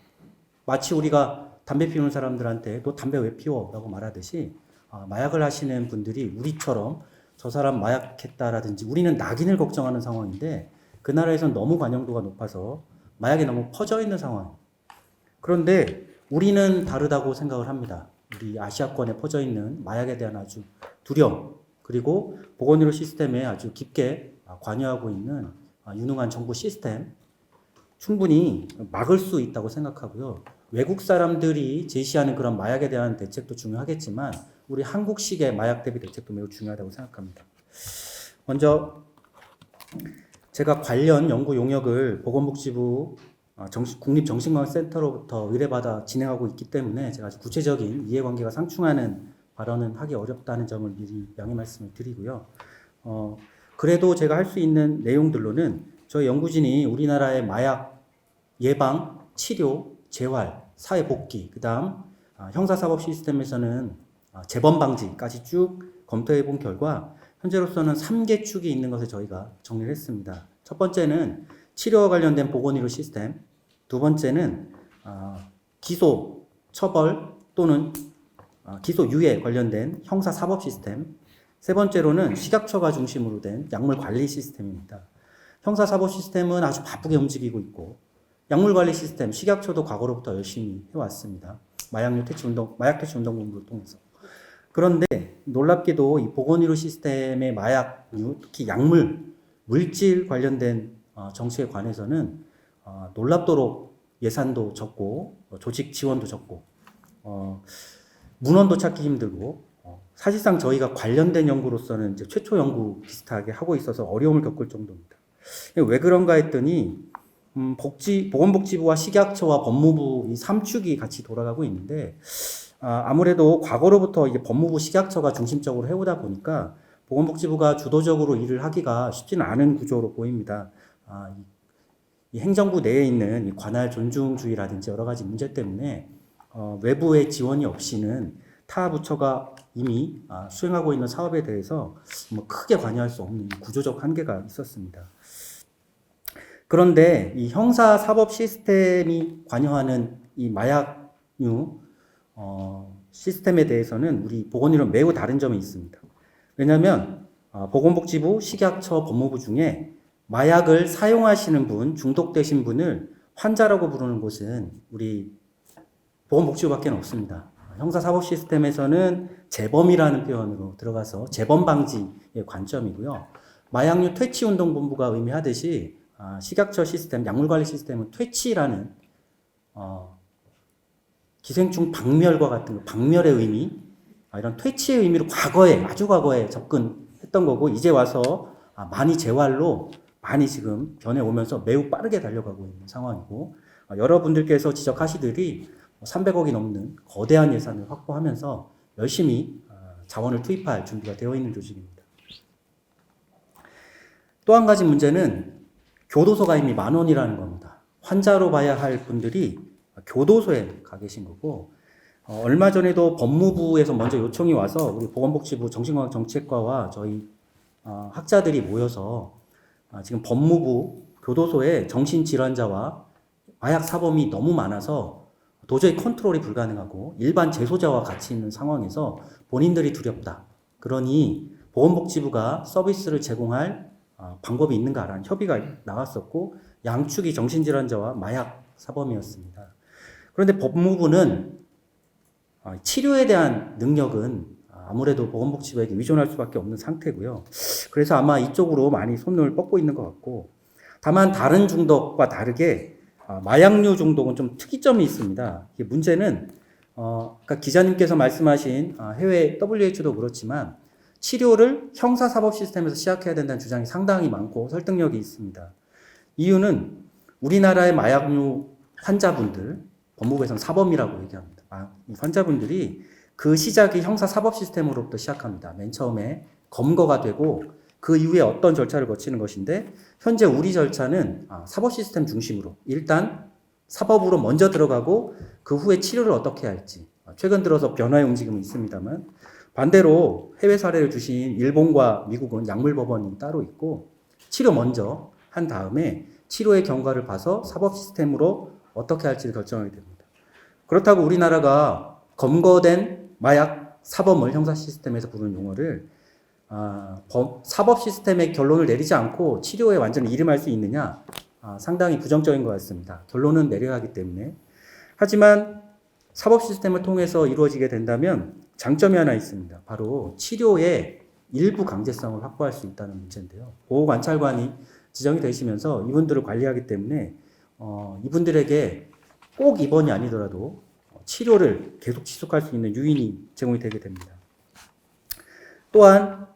마치 우리가 담배 피우는 사람들한테 너 담배 왜 피워? 라고 말하듯이 마약을 하시는 분들이 우리처럼 저 사람 마약했다라든지 우리는 낙인을 걱정하는 상황인데 그 나라에선 너무 관용도가 높아서 마약이 너무 퍼져 있는 상황. 그런데 우리는 다르다고 생각을 합니다. 우리 아시아권에 퍼져 있는 마약에 대한 아주 두려움, 그리고 보건의료 시스템에 아주 깊게 관여하고 있는 유능한 정부 시스템, 충분히 막을 수 있다고 생각하고요. 외국 사람들이 제시하는 그런 마약에 대한 대책도 중요하겠지만 우리 한국식의 마약 대비 대책도 매우 중요하다고 생각합니다. 먼저 제가 관련 연구 용역을 보건복지부 국립정신건강센터로부터 의뢰받아 진행하고 있기 때문에 제가 아주 구체적인 이해관계가 상충하는 발언은 하기 어렵다는 점을 미리 양해 말씀을 드리고요. 그래도 제가 할 수 있는 내용들로는 저희 연구진이 우리나라의 마약 예방, 치료, 재활, 사회복귀, 그 다음 형사사법 시스템에서는 재범 방지까지 쭉 검토해 본 결과 현재로서는 3개 축이 있는 것을 저희가 정리를 했습니다. 첫 번째는 치료와 관련된 보건의료 시스템, 두 번째는 기소, 처벌 또는 기소유예 관련된 형사사법 시스템, 세 번째로는 식약처가 중심으로 된 약물 관리 시스템입니다. 형사사법 시스템은 아주 바쁘게 움직이고 있고 약물 관리 시스템, 식약처도 과거로부터 열심히 해왔습니다. 마약 퇴치 운동본부를 통해서. 그런데 놀랍게도 이 보건의료 시스템의 마약류, 특히 약물, 물질 관련된 정책에 관해서는 놀랍도록 예산도 적고 조직 지원도 적고 문헌도 찾기 힘들고 사실상 저희가 관련된 연구로서는 이제 최초 연구 비슷하게 하고 있어서 어려움을 겪을 정도입니다. 왜 그런가 했더니 보건복지부와 식약처와 법무부 이 3축이 같이 돌아가고 있는데 아무래도 과거로부터 이제 법무부 식약처가 중심적으로 해오다 보니까 보건복지부가 주도적으로 일을 하기가 쉽지는 않은 구조로 보입니다. 이 행정부 내에 있는 이 관할 존중주의라든지 여러 가지 문제 때문에 외부의 지원이 없이는 타 부처가 이미 수행하고 있는 사업에 대해서 뭐 크게 관여할 수 없는 구조적 한계가 있었습니다. 그런데 이 형사사법 시스템이 관여하는 이 마약류 시스템에 대해서는 우리 보건의료는 매우 다른 점이 있습니다. 왜냐하면 보건복지부, 식약처, 법무부 중에 마약을 사용하시는 분, 중독되신 분을 환자라고 부르는 곳은 우리 보건복지부밖에 없습니다. 형사사법 시스템에서는 재범이라는 표현으로 들어가서 재범 방지의 관점이고요. 마약류 퇴치운동본부가 의미하듯이 식약처 시스템, 약물관리 시스템은 퇴치라는 기생충 박멸과 같은 박멸의 의미, 이런 퇴치의 의미로 과거에, 아주 과거에 접근했던 거고 이제 와서 많이 재활로 많이 지금 변해오면서 매우 빠르게 달려가고 있는 상황이고 여러분들께서 지적하시듯이 300억이 넘는 거대한 예산을 확보하면서 열심히 자원을 투입할 준비가 되어 있는 조직입니다. 또 한 가지 문제는 교도소가 이미 10,000원이라는 겁니다. 환자로 봐야 할 분들이 교도소에 가 계신 거고 얼마 전에도 법무부에서 먼저 요청이 와서 우리 보건복지부 정신건강정책과와 저희 학자들이 모여서 지금 법무부 교도소에 정신질환자와 마약 사범이 너무 많아서 도저히 컨트롤이 불가능하고 일반 재소자와 같이 있는 상황에서 본인들이 두렵다. 그러니 보건복지부가 서비스를 제공할 방법이 있는가라는 협의가 나왔었고 양축이 정신질환자와 마약 사범이었습니다. 그런데 법무부는 치료에 대한 능력은 아무래도 보건복지부에게 의존할 수밖에 없는 상태고요. 그래서 아마 이쪽으로 많이 손을 뻗고 있는 것 같고 다만 다른 중독과 다르게 마약류 중독은 좀 특이점이 있습니다. 이게 문제는 그러니까 기자님께서 말씀하신 해외 WHO도 그렇지만 치료를 형사사법 시스템에서 시작해야 된다는 주장이 상당히 많고 설득력이 있습니다. 이유는 우리나라의 마약류 환자분들, 법무부에서는 사범이라고 얘기합니다. 이 환자분들이 그 시작이 형사사법 시스템으로부터 시작합니다. 맨 처음에 검거가 되고 그 이후에 어떤 절차를 거치는 것인데 현재 우리 절차는 사법 시스템 중심으로 일단 사법으로 먼저 들어가고 그 후에 치료를 어떻게 할지 최근 들어서 변화의 움직임은 있습니다만 반대로 해외 사례를 주신 일본과 미국은 약물법원이 따로 있고 치료 먼저 한 다음에 치료의 경과를 봐서 사법 시스템으로 어떻게 할지를 결정하게 됩니다. 그렇다고 우리나라가 검거된 마약 사범을 형사 시스템에서 부르는 용어를 사법 시스템의 결론을 내리지 않고 치료에 완전히 이름할 수 있느냐? 상당히 부정적인 것 같습니다. 결론은 내려야 하기 때문에. 하지만 사법 시스템을 통해서 이루어지게 된다면 장점이 하나 있습니다. 바로 치료의 일부 강제성을 확보할 수 있다는 문제인데요. 보호관찰관이 지정이 되시면서 이분들을 관리하기 때문에 이분들에게 꼭 입원이 아니더라도 치료를 계속 지속할 수 있는 유인이 제공이 되게 됩니다. 또한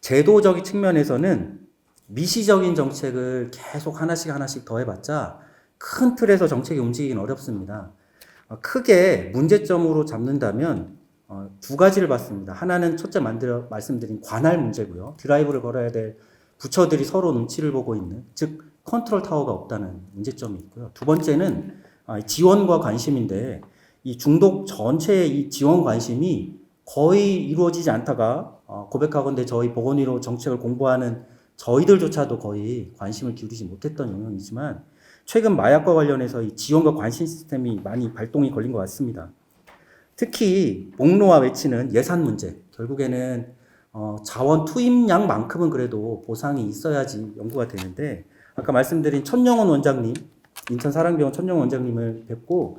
제도적인 측면에서는 미시적인 정책을 계속 하나씩 더 해봤자 큰 틀에서 정책이 움직이긴 어렵습니다. 크게 문제점으로 잡는다면 두 가지를 봤습니다. 하나는 첫째 말씀드린 관할 문제고요. 드라이브를 걸어야 될 부처들이 서로 눈치를 보고 있는, 즉 컨트롤 타워가 없다는 문제점이 있고요. 두 번째는 지원과 관심인데 이 중독 전체의 이 지원 관심이 거의 이루어지지 않다가 고백하건대 저희 보건의료 정책을 공부하는 저희들조차도 거의 관심을 기울이지 못했던 영역이지만 최근 마약과 관련해서 이 지원과 관심 시스템이 많이 발동이 걸린 것 같습니다. 특히 목놓아 외치는 예산 문제, 결국에는 자원 투입량만큼은 그래도 보상이 있어야지 연구가 되는데 아까 말씀드린 천영원 원장님, 인천사랑병원 천영원 원장님을 뵙고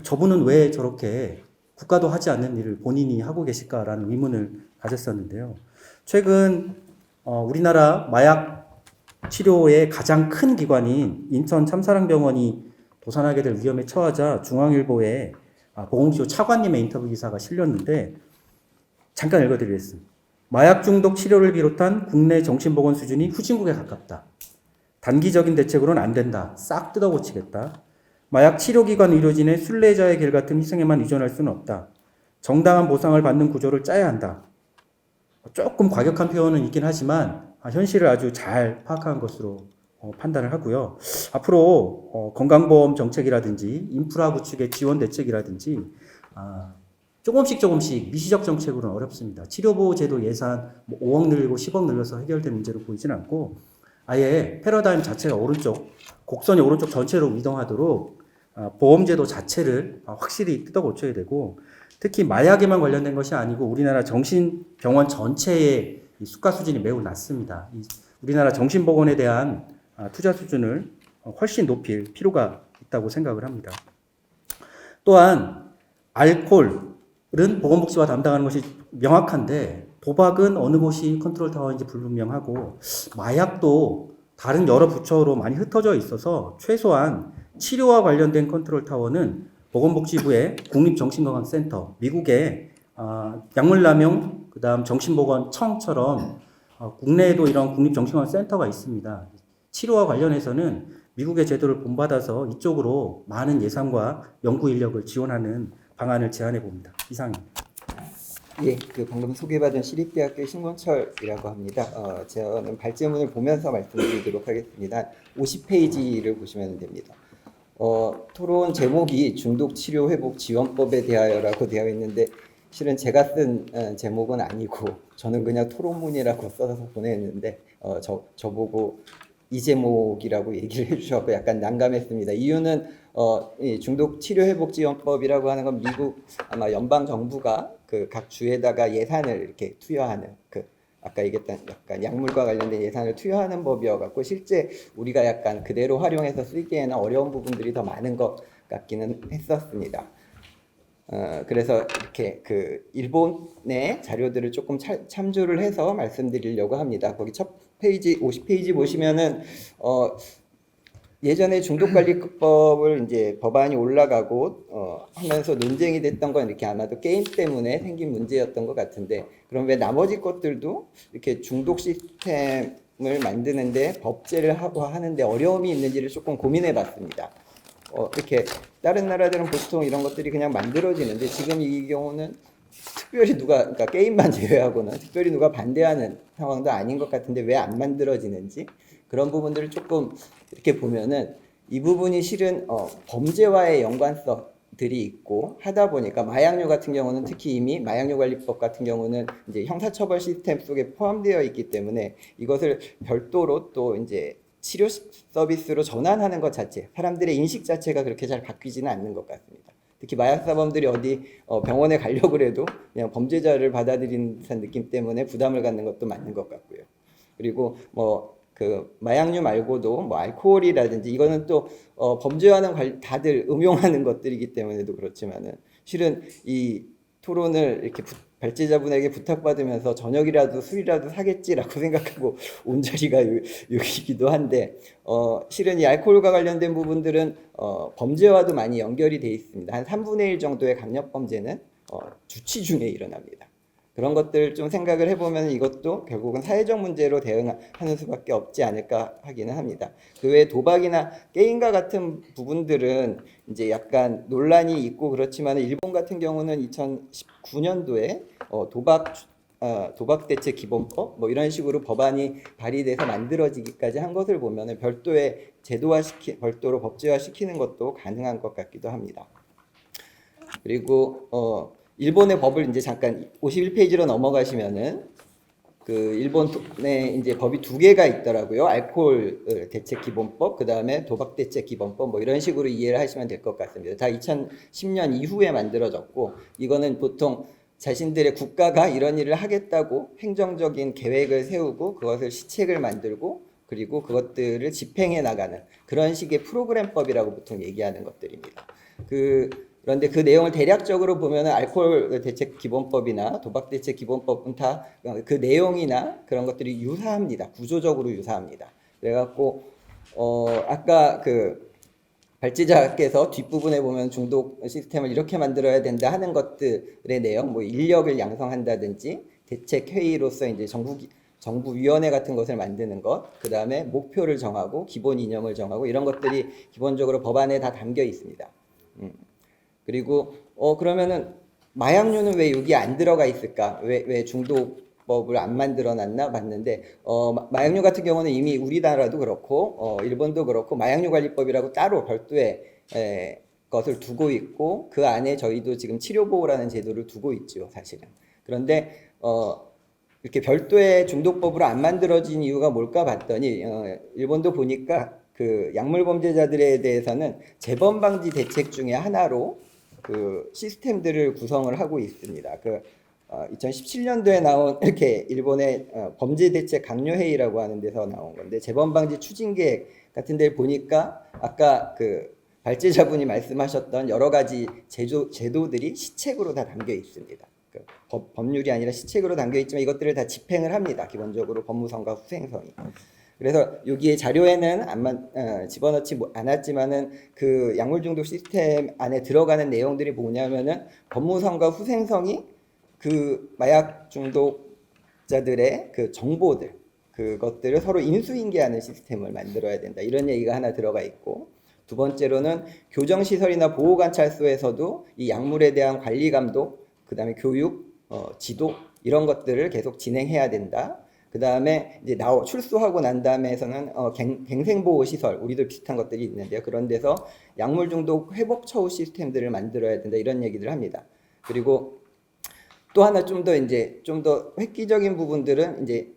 저분은 왜 저렇게 국가도 하지 않는 일을 본인이 하고 계실까라는 의문을 가졌었는데요. 최근 우리나라 마약 치료의 가장 큰 기관인 인천 참사랑병원이 도산하게 될 위험에 처하자 중앙일보에 보건기호 차관님의 인터뷰 기사가 실렸는데 잠깐 읽어드리겠습니다. 마약 중독 치료를 비롯한 국내 정신보건 수준이 후진국에 가깝다. 단기적인 대책으로는 안 된다. 싹 뜯어고치겠다. 마약 치료기관 의료진의 순례자의 길 같은 희생에만 의존할 수는 없다. 정당한 보상을 받는 구조를 짜야 한다. 조금 과격한 표현은 있긴 하지만 현실을 아주 잘 파악한 것으로 판단을 하고요. 앞으로 건강보험 정책이라든지 인프라 구축의 지원 대책이라든지 조금씩 미시적 정책으로는 어렵습니다. 치료보호제도 예산 5억 늘리고 10억 늘려서 해결될 문제로 보이지는 않고 아예 패러다임 자체가 곡선이 오른쪽 전체로 이동하도록 보험제도 자체를 확실히 뜯어고쳐야 되고 특히 마약에만 관련된 것이 아니고 우리나라 정신병원 전체의 이 수가 수준이 매우 낮습니다. 우리나라 정신보건에 대한 투자 수준을 훨씬 높일 필요가 있다고 생각을 합니다. 또한 알코올은 보건복지부가 담당하는 것이 명확한데 도박은 어느 곳이 컨트롤 타워인지 불분명하고 마약도 다른 여러 부처로 많이 흩어져 있어서 최소한 치료와 관련된 컨트롤 타워는 보건복지부의 국립정신건강센터, 미국의 약물남용, 그다음 정신보건청처럼 국내에도 이런 국립정신건강센터가 있습니다. 치료와 관련해서는 미국의 제도를 본받아서 이쪽으로 많은 예산과 연구 인력을 지원하는 방안을 제안해 봅니다. 이상입니다. 예, 방금 소개받은 시립대학교 신권철이라고 합니다. 저는 발제문을 보면서 말씀드리도록 하겠습니다. 50페이지를 보시면 됩니다. 토론 제목이 중독치료회복지원법에 대하여라고 되어 있는데 실은 제가 쓴 제목은 아니고 저는 그냥 토론문이라고 써서 보냈는데 저보고 이 제목이라고 얘기를 해주셔서 약간 난감했습니다. 이유는 이 중독치료회복지원법이라고 하는 건 미국 아마 연방 정부가 각 주에다가 예산을 이렇게 투여하는 아까 얘기했던 약간 약물과 관련된 예산을 투여하는 법이어갖고 실제 우리가 약간 그대로 활용해서 쓰기에는 어려운 부분들이 더 많은 것 같기는 했었습니다. 그래서 이렇게 일본의 자료들을 조금 참조를 해서 말씀드리려고 합니다. 거기 첫 페이지 50페이지 보시면은 예전에 중독관리법을 이제 법안이 올라가고 하면서 논쟁이 됐던 건 이렇게 아마도 게임 때문에 생긴 문제였던 것 같은데 그럼 왜 나머지 것들도 이렇게 중독 시스템을 만드는데 법제를 하고 하는데 어려움이 있는지를 조금 고민해 봤습니다. 이렇게 다른 나라들은 보통 이런 것들이 그냥 만들어지는데 지금 이 경우는 특별히 그러니까 게임만 제외하고는 특별히 누가 반대하는 상황도 아닌 것 같은데 왜 안 만들어지는지 그런 부분들을 조금 이렇게 보면은 이 부분이 실은 범죄와의 연관성들이 있고 하다 보니까 마약류 같은 경우는 특히 이미 마약류 관리법 같은 경우는 이제 형사처벌 시스템 속에 포함되어 있기 때문에 이것을 별도로 또 이제 치료 서비스로 전환하는 것 자체, 사람들의 인식 자체가 그렇게 잘 바뀌지는 않는 것 같습니다. 특히 마약사범들이 어디 병원에 가려고 해도 그냥 범죄자를 받아들이는 듯한 느낌 때문에 부담을 갖는 것도 맞는 것 같고요. 그리고 뭐 그 마약류 말고도 뭐 알코올이라든지 이거는 또 범죄와는 다들 음용하는 것들이기 때문에도 그렇지만은 실은 이 토론을 이렇게 발제자분에게 부탁받으면서 저녁이라도 술이라도 사겠지라고 생각하고 온 자리가 여기이기도 한데 실은 이 알코올과 관련된 부분들은 범죄와도 많이 연결이 돼 있습니다. 한 3분의 1 정도의 강력 범죄는 주치 중에 일어납니다. 그런 것들 좀 생각을 해보면 이것도 결국은 사회적 문제로 대응하는 수밖에 없지 않을까 하기는 합니다. 그 외에 도박이나 게임과 같은 부분들은 이제 약간 논란이 있고 그렇지만 일본 같은 경우는 2019년도에 도박 대책 기본법 뭐 이런 식으로 법안이 발의돼서 만들어지기까지 한 것을 보면 별도의 별도로 법제화시키는 것도 가능한 것 같기도 합니다. 그리고 일본의 법을 이제 잠깐 51페이지로 넘어가시면은 그 일본에 이제 법이 2개가 있더라고요. 알코올 대책 기본법, 그 다음에 도박 대책 기본법 뭐 이런 식으로 이해를 하시면 될 것 같습니다. 다 2010년 이후에 만들어졌고 이거는 보통 자신들의 국가가 이런 일을 하겠다고 행정적인 계획을 세우고 그것을 시책을 만들고 그리고 그것들을 집행해 나가는 그런 식의 프로그램법이라고 보통 얘기하는 것들입니다. 그런데 그 내용을 대략적으로 보면은 알코올 대책 기본법이나 도박 대책 기본법은 다 그 내용이나 그런 것들이 유사합니다. 구조적으로 유사합니다. 그래갖고 아까 그 발제자께서 뒷부분에 보면 중독 시스템을 이렇게 만들어야 된다 하는 것들의 내용, 뭐 인력을 양성한다든지 대책 회의로서 이제 정부위원회 같은 것을 만드는 것, 그 다음에 목표를 정하고 기본 이념을 정하고 이런 것들이 기본적으로 법안에 다 담겨 있습니다. 그리고 그러면은 마약류는 왜 여기 안 들어가 있을까? 왜 중독법을 안 만들어 놨나 봤는데 마약류 같은 경우는 이미 우리나라도 그렇고 일본도 그렇고 마약류 관리법이라고 따로 별도의 것을 두고 있고 그 안에 저희도 지금 치료보호라는 제도를 두고 있죠, 사실은. 그런데 이렇게 별도의 중독법으로 안 만들어진 이유가 뭘까 봤더니 일본도 보니까 그 약물 범죄자들에 대해서는 재범 방지 대책 중에 하나로 그 시스템들을 구성을 하고 있습니다. 2017년도에 나온 이렇게 일본의 범죄 대책 강요 회의라고 하는 데서 나온 건데 재범 방지 추진 계획 같은 데 보니까 아까 그 발제자분이 말씀하셨던 여러 가지 제도들이 시책으로 다 담겨 있습니다. 법률이 아니라 시책으로 담겨 있지만 이것들을 다 집행을 합니다. 기본적으로 법무성과 후생성이. 그래서 여기에 자료에는 집어넣지 않았지만은 그 약물 중독 시스템 안에 들어가는 내용들이 뭐냐면은 법무성과 후생성이 그 마약 중독자들의 그 정보들 그것들을 서로 인수인계하는 시스템을 만들어야 된다. 이런 얘기가 하나 들어가 있고 두 번째로는 교정시설이나 보호관찰소에서도 이 약물에 대한 관리 감독, 그 다음에 교육, 지도 이런 것들을 계속 진행해야 된다. 그 다음에 이제 출소하고 난 다음에서는 갱생보호시설, 우리도 비슷한 것들이 있는데요. 그런 데서 약물 중독 회복 처우 시스템들을 만들어야 된다. 이런 얘기를 합니다. 그리고 또 하나 좀 더 획기적인 부분들은 이제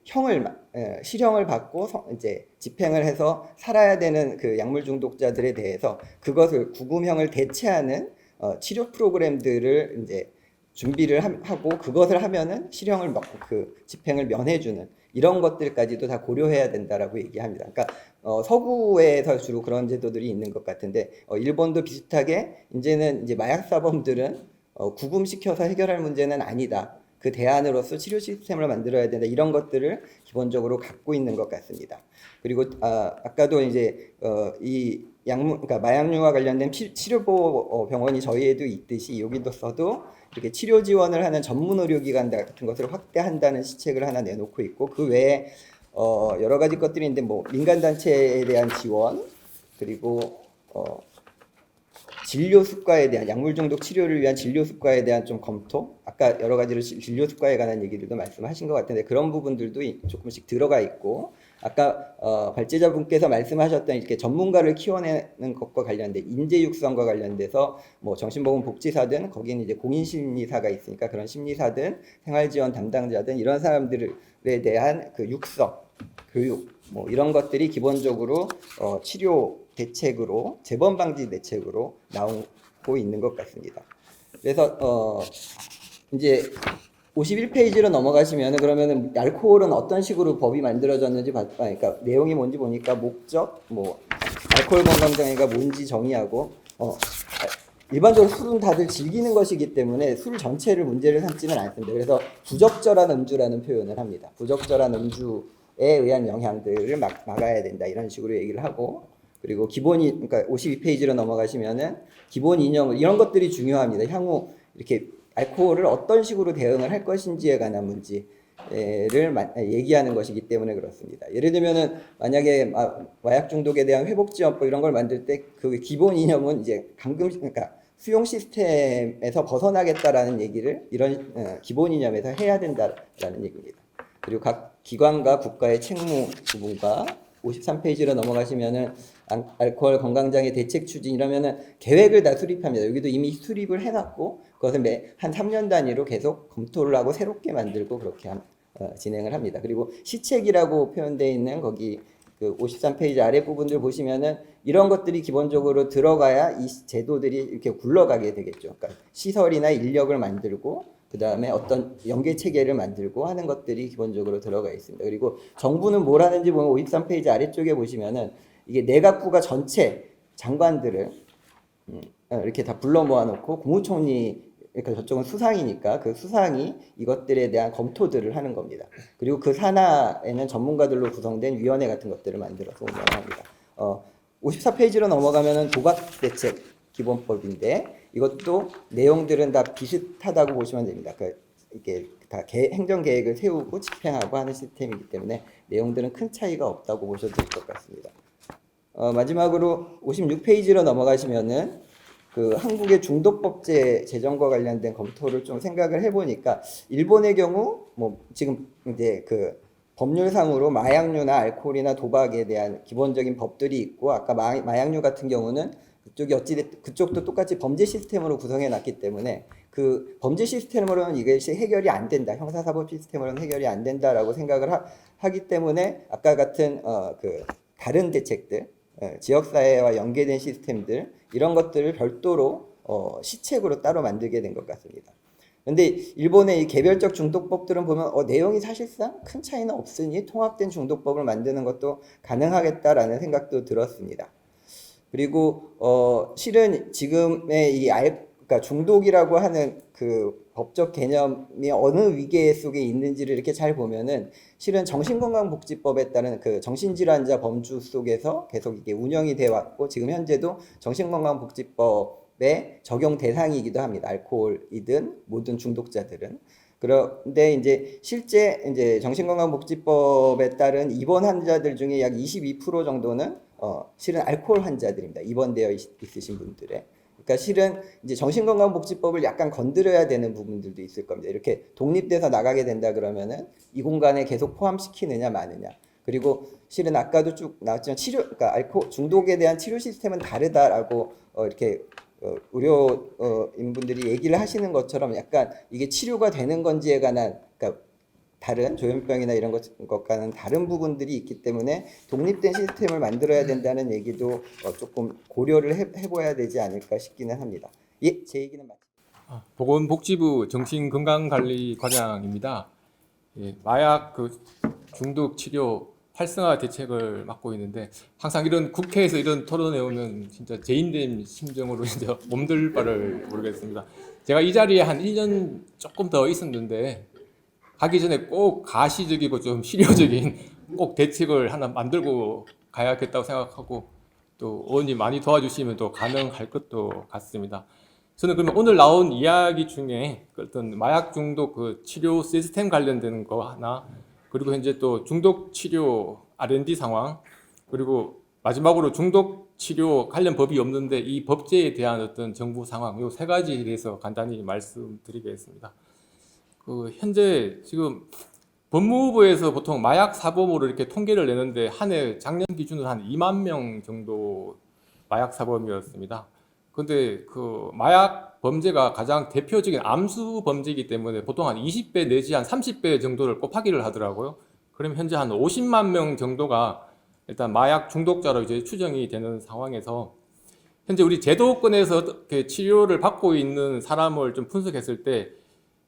실형을 받고 이제 집행을 해서 살아야 되는 그 약물 중독자들에 대해서 그것을 구금형을 대체하는 치료 프로그램들을 이제 준비를 하고 그것을 하면은 실형을 먹고 그 집행을 면해주는 이런 것들까지도 다 고려해야 된다라고 얘기합니다. 그러니까 서구에서 주로 그런 제도들이 있는 것 같은데 일본도 비슷하게 이제는 이제 마약 사범들은 구금시켜서 해결할 문제는 아니다. 그 대안으로서 치료 시스템을 만들어야 된다. 이런 것들을 기본적으로 갖고 있는 것 같습니다. 그리고 아까도 이제 이 그러니까 마약류와 관련된 치료보호 병원이 저희에도 있듯이 여기서도 이렇게 치료 지원을 하는 전문 의료기관 같은 것을 확대한다는 시책을 하나 내놓고 있고 그 외에 여러 가지 것들이 있는데 뭐 민간단체에 대한 지원 그리고 진료수가에 대한 약물 중독 치료를 위한 진료수가에 대한 좀 검토 아까 여러 가지로 진료수가에 관한 얘기들도 말씀하신 것 같은데 그런 부분들도 조금씩 들어가 있고 아까 발제자분께서 말씀하셨던 이렇게 전문가를 키워내는 것과 관련된 인재 육성과 관련돼서 뭐 정신보건복지사든 거기는 이제 공인심리사가 있으니까 그런 심리사든 생활지원 담당자든 이런 사람들에 대한 그 육성, 교육 뭐 이런 것들이 기본적으로 치료 대책으로 재범 방지 대책으로 나온 하고 있는 것 같습니다. 그래서 이제 51페이지로 넘어가시면 그러면은 알코올은 어떤 식으로 법이 만들어졌는지 그러니까 내용이 뭔지 보니까 목적, 뭐 알코올 건강장애가 뭔지 정의하고 일반적으로 술은 다들 즐기는 것이기 때문에 술 전체를 문제를 삼지는 않습니다. 그래서 부적절한 음주라는 표현을 합니다. 부적절한 음주에 의한 영향들을 막아야 된다 이런 식으로 얘기를 하고 그리고 그러니까 52페이지로 넘어가시면은 기본 이념 이런 것들이 중요합니다. 향후 이렇게 알코올을 어떤 식으로 대응을 할 것인지에 관한 문제를 얘기하는 것이기 때문에 그렇습니다. 예를 들면은 만약에 마약 중독에 대한 회복지원법 이런 걸 만들 때 그 기본 이념은 이제 그러니까 수용 시스템에서 벗어나겠다라는 얘기를 이런 기본 이념에서 해야 된다라는 얘기입니다. 그리고 각 기관과 국가의 책무 부분과 53페이지로 넘어가시면은 알코올 건강장애 대책 추진 이러면은 계획을 다 수립합니다. 여기도 이미 수립을 해놨고 그것을 한 3년 단위로 계속 검토를 하고 새롭게 만들고 그렇게 진행을 합니다. 그리고 시책이라고 표현되어 있는 거기 그 53페이지 아래 부분들 보시면은 이런 것들이 기본적으로 들어가야 이 제도들이 이렇게 굴러가게 되겠죠. 그러니까 시설이나 인력을 만들고 그 다음에 어떤 연계 체계를 만들고 하는 것들이 기본적으로 들어가 있습니다. 그리고 정부는 뭘 하는지 보면 53페이지 아래쪽에 보시면은 이게 내각부가 전체 장관들을 이렇게 다 불러 모아놓고 국무총리 그러니까 저쪽은 수상이니까 그 수상이 이것들에 대한 검토들을 하는 겁니다. 그리고 그 산하에는 전문가들로 구성된 위원회 같은 것들을 만들어서 운영합니다. 54페이지로 넘어가면은 도박대책 기본법인데 이것도 내용들은 다 비슷하다고 보시면 됩니다. 이게 다 행정계획을 세우고 집행하고 하는 시스템이기 때문에 내용들은 큰 차이가 없다고 보셔도 될 것 같습니다. 마지막으로 56페이지로 넘어가시면은 그 한국의 중독법제 제정과 관련된 검토를 좀 생각을 해보니까 일본의 경우 뭐 지금 이제 그 법률상으로 마약류나 알코올이나 도박에 대한 기본적인 법들이 있고 아까 마약류 같은 경우는 그쪽도 똑같이 범죄 시스템으로 구성해 놨기 때문에 그 범죄 시스템으로는 이것이 해결이 안 된다. 형사사법 시스템으로는 해결이 안 된다라고 생각을 하기 때문에 아까 같은 그 다른 대책들 지역사회와 연계된 시스템들 이런 것들을 별도로 시책으로 따로 만들게 된 것 같습니다. 그런데 일본의 이 개별적 중독법들은 보면 내용이 사실상 큰 차이는 없으니 통합된 중독법을 만드는 것도 가능하겠다라는 생각도 들었습니다. 그리고 실은 지금의 그러니까 중독이라고 하는 그 법적 개념이 어느 위계 속에 있는지를 이렇게 잘 보면은 실은 정신건강복지법에 따른 그 정신질환자 범주 속에서 계속 이게 운영이 돼 왔고 지금 현재도 정신건강복지법의 적용 대상이기도 합니다. 알코올이든 모든 중독자들은. 그런데 이제 실제 이제 정신건강복지법에 따른 입원 환자들 중에 약 22% 정도는 실은 알코올 환자들입니다. 입원되어 있으신 분들의. 그러니까 실은 이제 정신건강복지법을 약간 건드려야 되는 부분들도 있을 겁니다. 이렇게 독립돼서 나가게 된다 그러면은 이 공간에 계속 포함시키느냐 마느냐. 그리고 실은 아까도 쭉 나왔지만 그러니까 알코올 중독에 대한 치료 시스템은 다르다라고 이렇게 의료인분들이 얘기를 하시는 것처럼 약간 이게 치료가 되는 건지에 관한 그러니까 다른 조현병이나 이런 것과는 다른 부분들이 있기 때문에 독립된 시스템을 만들어야 된다는 얘기도 조금 고려를 해봐야 되지 않을까 싶기는 합니다. 예, 제 얘기는 마칩니다. 보건복지부 정신건강관리과장입니다. 예, 마약 중독 치료 활성화 대책을 맡고 있는데 항상 이런 국회에서 이런 토론에 오면 진짜 죄인된 심정으로 이제 몸둘 바를 모르겠습니다. 제가 이 자리에 한 1년 조금 더 있었는데 가기 전에 꼭 가시적이고 좀 실효적인 꼭 대책을 하나 만들고 가야겠다고 생각하고 또 의원님 많이 도와주시면 또 가능할 것도 같습니다. 저는 그러면 오늘 나온 이야기 중에 어떤 마약 중독 그 치료 시스템 관련되는 거 하나 그리고 현재 또 중독 치료 R&D 상황 그리고 마지막으로 중독 치료 관련 법이 없는데 이 법제에 대한 어떤 정부 상황 이 세 가지에 대해서 간단히 말씀드리겠습니다. 현재 지금 법무부에서 보통 마약 사범으로 이렇게 통계를 내는데 한 해 작년 기준으로 한 2만 명 정도 마약 사범이었습니다. 근데 그 마약 범죄가 가장 대표적인 암수 범죄이기 때문에 보통 한 20배 내지 한 30배 정도를 곱하기를 하더라고요. 그럼 현재 한 50만 명 정도가 일단 마약 중독자로 이제 추정이 되는 상황에서 현재 우리 제도권에서 이렇게 치료를 받고 있는 사람을 좀 분석했을 때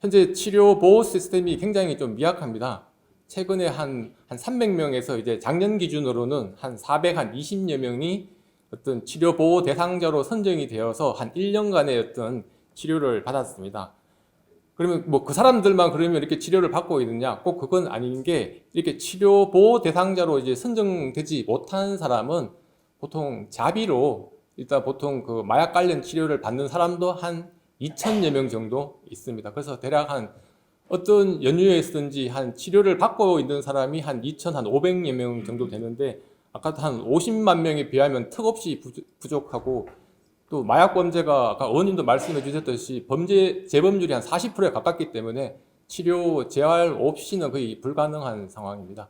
현재 치료 보호 시스템이 굉장히 좀 미약합니다. 최근에 한 300명에서 이제 작년 기준으로는 한 420여 명이 어떤 치료 보호 대상자로 선정이 되어서 한 1년간의 어떤 치료를 받았습니다. 그러면 뭐 그 사람들만 그러면 이렇게 치료를 받고 있느냐? 꼭 그건 아닌 게 이렇게 치료 보호 대상자로 이제 선정되지 못한 사람은 보통 자비로 일단 보통 그 마약 관련 치료를 받는 사람도 한 2,000여 명 정도 있습니다. 그래서 대략 한 어떤 연유에서든지 한 치료를 받고 있는 사람이 한 2,500여 명 정도 되는데 아까도 한 50만 명에 비하면 턱없이 부족하고 또 마약 범죄가 아까 의원님도 말씀해 주셨듯이 재범률이 한 40%에 가깝기 때문에 치료 재활 없이는 거의 불가능한 상황입니다.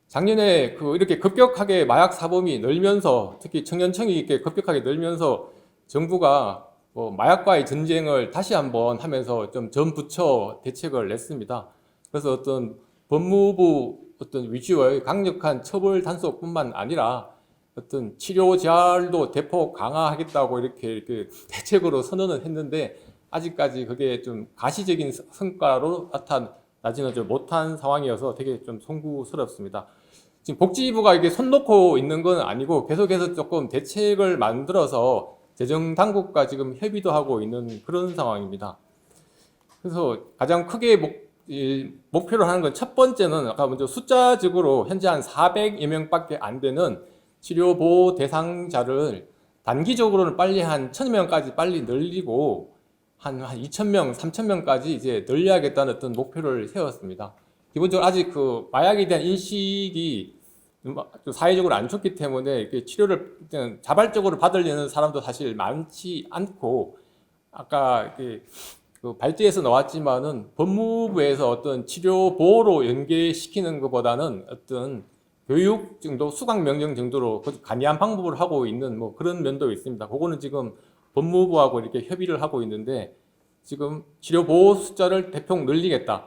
작년에 이렇게 급격하게 마약 사범이 늘면서 특히 청년층이 이렇게 급격하게 늘면서 정부가 마약과의 전쟁을 다시 한번 하면서 좀 전 부처 대책을 냈습니다. 그래서 어떤 법무부 어떤 위주의 강력한 처벌 단속뿐만 아니라 어떤 치료 재활도 대폭 강화하겠다고 이렇게 대책으로 선언을 했는데 아직까지 그게 좀 가시적인 성과로 나타나지는 좀 못한 상황이어서 되게 좀 송구스럽습니다. 지금 복지부가 이게 손 놓고 있는 건 아니고 계속해서 조금 대책을 만들어서 재정 당국과 지금 협의도 하고 있는 그런 상황입니다. 그래서 가장 크게 목표로 하는 건 첫 번째는 아까 먼저 숫자적으로 현재 한 400여 명밖에 안 되는 치료 보호 대상자를 단기적으로는 빨리 한 1,000명까지 빨리 늘리고 한 2,000명, 3,000명까지 이제 늘려야겠다는 어떤 목표를 세웠습니다. 기본적으로 아직 그 마약에 대한 인식이 사회적으로 안 좋기 때문에 이렇게 치료를 자발적으로 받으려는 사람도 사실 많지 않고 아까 그 발제에서 나왔지만은 법무부에서 어떤 치료 보호로 연계시키는 것보다는 어떤 교육 정도, 수강 명령 정도로 간이한 방법을 하고 있는 뭐 그런 면도 있습니다. 그거는 지금 법무부하고 이렇게 협의를 하고 있는데 지금 치료 보호 숫자를 대폭 늘리겠다.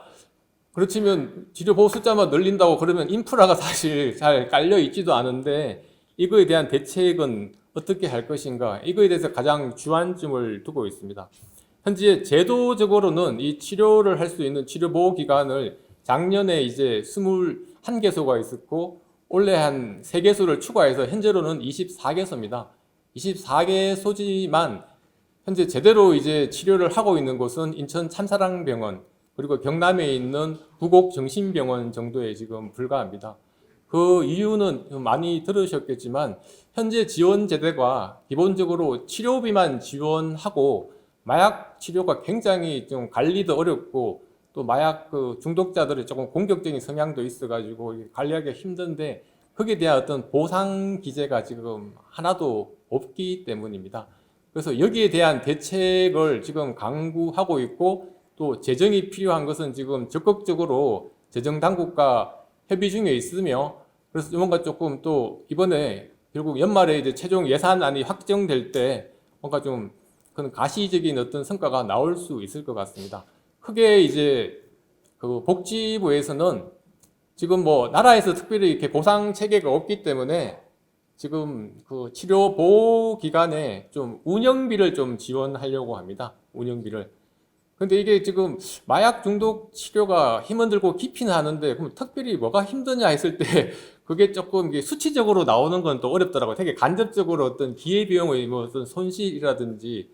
그렇지만 치료 보호 숫자만 늘린다고 그러면 인프라가 사실 잘 깔려 있지도 않은데 이거에 대한 대책은 어떻게 할 것인가? 이거에 대해서 가장 주안점을 두고 있습니다. 현재 제도적으로는 이 치료를 할 수 있는 치료 보호 기관을 작년에 이제 21개소가 있었고 올해 한 3개소를 추가해서 현재로는 24개소입니다. 24개소지만 현재 제대로 이제 치료를 하고 있는 곳은 인천 참사랑병원 그리고 경남에 있는 부곡정신병원 정도에 지금 불과합니다. 그 이유는 많이 들으셨겠지만 현재 지원 제도가 기본적으로 치료비만 지원하고 마약 치료가 굉장히 좀 관리도 어렵고 또 마약 중독자들의 조금 공격적인 성향도 있어가지고 관리하기가 힘든데 거기에 대한 어떤 보상 기제가 지금 하나도 없기 때문입니다. 그래서 여기에 대한 대책을 지금 강구하고 있고 또 재정이 필요한 것은 지금 적극적으로 재정 당국과 협의 중에 있으며 그래서 뭔가 조금 또 이번에 결국 연말에 이제 최종 예산안이 확정될 때 뭔가 좀 그런 가시적인 어떤 성과가 나올 수 있을 것 같습니다. 크게 이제 그 복지부에서는 지금 뭐 나라에서 특별히 이렇게 보상 체계가 없기 때문에 지금 그 치료 보호 기관에 좀 운영비를 좀 지원하려고 합니다. 운영비를. 근데 이게 지금 마약 중독 치료가 힘은 들고 깊이는 하는데 그럼 특별히 뭐가 힘드냐 했을 때 그게 조금 이게 수치적으로 나오는 건 또 어렵더라고요. 되게 간접적으로 어떤 기회비용의 뭐 어떤 손실이라든지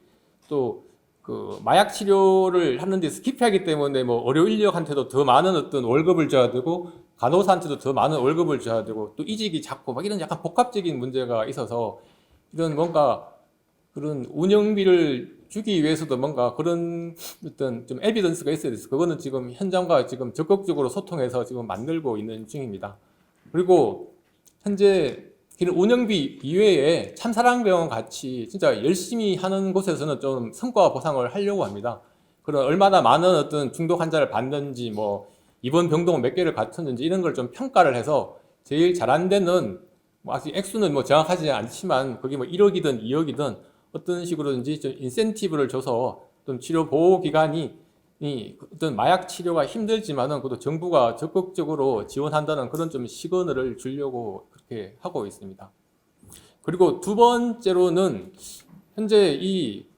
또 그 마약 치료를 하는 데서 기피하기 때문에 뭐 의료 인력한테도 더 많은 어떤 월급을 줘야 되고 간호사한테도 더 많은 월급을 줘야 되고 또 이직이 작고 막 이런 약간 복합적인 문제가 있어서 이런 뭔가 그런 운영비를 주기 위해서도 뭔가 그런 어떤 좀 에비던스가 있어야 돼서 그거는 지금 현장과 지금 적극적으로 소통해서 지금 만들고 있는 중입니다. 그리고 현재 이런 운영비 이외에 참사랑병원 같이 진짜 열심히 하는 곳에서는 좀 성과 보상을 하려고 합니다. 그런 얼마나 많은 어떤 중독 환자를 받는지 뭐 입원 병동 몇 개를 갖췄는지 이런 걸 좀 평가를 해서 제일 잘 안 되는 뭐 아직 액수는 뭐 정확하지 않지만 그게 뭐 1억이든 2억이든 어떤 식으로든지 좀 인센티브를 줘서 좀 치료 보호 기관이 어떤 마약 치료가 힘들지만은 그래도 정부가 적극적으로 지원한다는 그런 좀 시그널을 주려고 그렇게 하고 있습니다. 그리고 두 번째로는 현재 이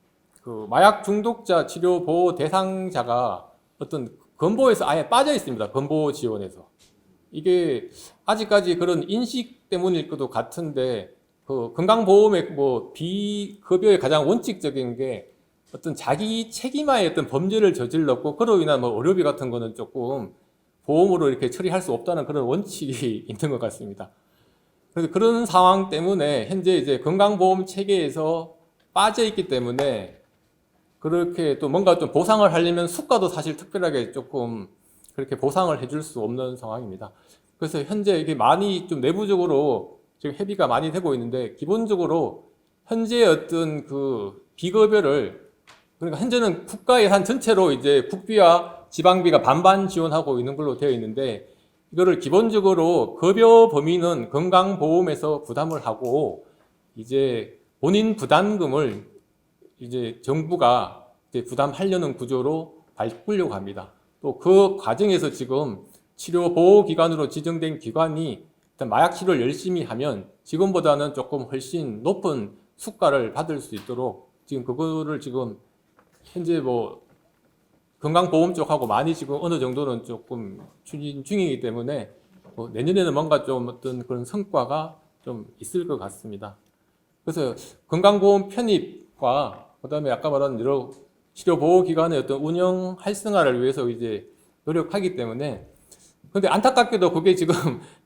그 마약 중독자 치료 보호 대상자가 어떤 건보에서 아예 빠져 있습니다. 건보 지원에서. 이게 아직까지 그런 인식 때문일 것도 같은데 그 건강보험의 뭐 비급여의 가장 원칙적인 게 어떤 자기 책임하에 어떤 범죄를 저질렀고 그로 인한 뭐 의료비 같은 거는 조금 보험으로 이렇게 처리할 수 없다는 그런 원칙이 있는 것 같습니다. 그래서 그런 상황 때문에 현재 이제 건강보험 체계에서 빠져 있기 때문에 그렇게 또 뭔가 좀 보상을 하려면 수가도 사실 특별하게 조금 그렇게 보상을 해줄 수 없는 상황입니다. 그래서 현재 이게 많이 좀 내부적으로 지금 협의가 많이 되고 있는데 기본적으로 현재 어떤 그 비급여를 그러니까 현재는 국가 예산 전체로 이제 국비와 지방비가 반반 지원하고 있는 걸로 되어 있는데 이거를 기본적으로 급여 범위는 건강보험에서 부담을 하고 이제 본인 부담금을 이제 정부가 이제 부담하려는 구조로 바꾸려고 합니다. 또 그 과정에서 지금 치료 보호 기관으로 지정된 기관이 일단 마약 치료를 열심히 하면 지금보다는 조금 훨씬 높은 수가를 받을 수 있도록 지금 그거를 지금 현재 뭐 건강보험 쪽하고 많이 지금 어느 정도는 조금 추진 중이기 때문에 뭐 내년에는 뭔가 좀 어떤 그런 성과가 좀 있을 것 같습니다. 그래서 건강보험 편입과 그다음에 아까 말한 여러 치료보호기관의 어떤 운영 활성화를 위해서 이제 노력하기 때문에 근데 안타깝게도 그게 지금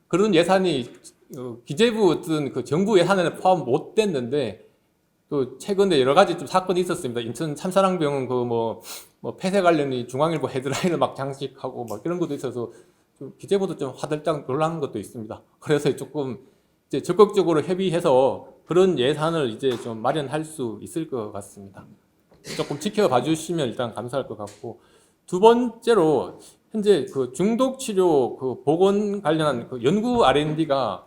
그런 예산이 기재부 어떤 그 정부 예산에는 포함 못 됐는데 또 최근에 여러 가지 좀 사건이 있었습니다. 인천 참사랑병원 그 뭐 폐쇄 관련이 중앙일보 헤드라인을 막 장식하고 막 이런 것도 있어서 좀 기재부도 좀 화들짝 놀란 것도 있습니다. 그래서 조금 이제 적극적으로 협의해서 그런 예산을 이제 좀 마련할 수 있을 것 같습니다. 조금 지켜봐 주시면 일단 감사할 것 같고 두 번째로 현재 그 중독 치료 그 보건 관련한 그 연구 R&D가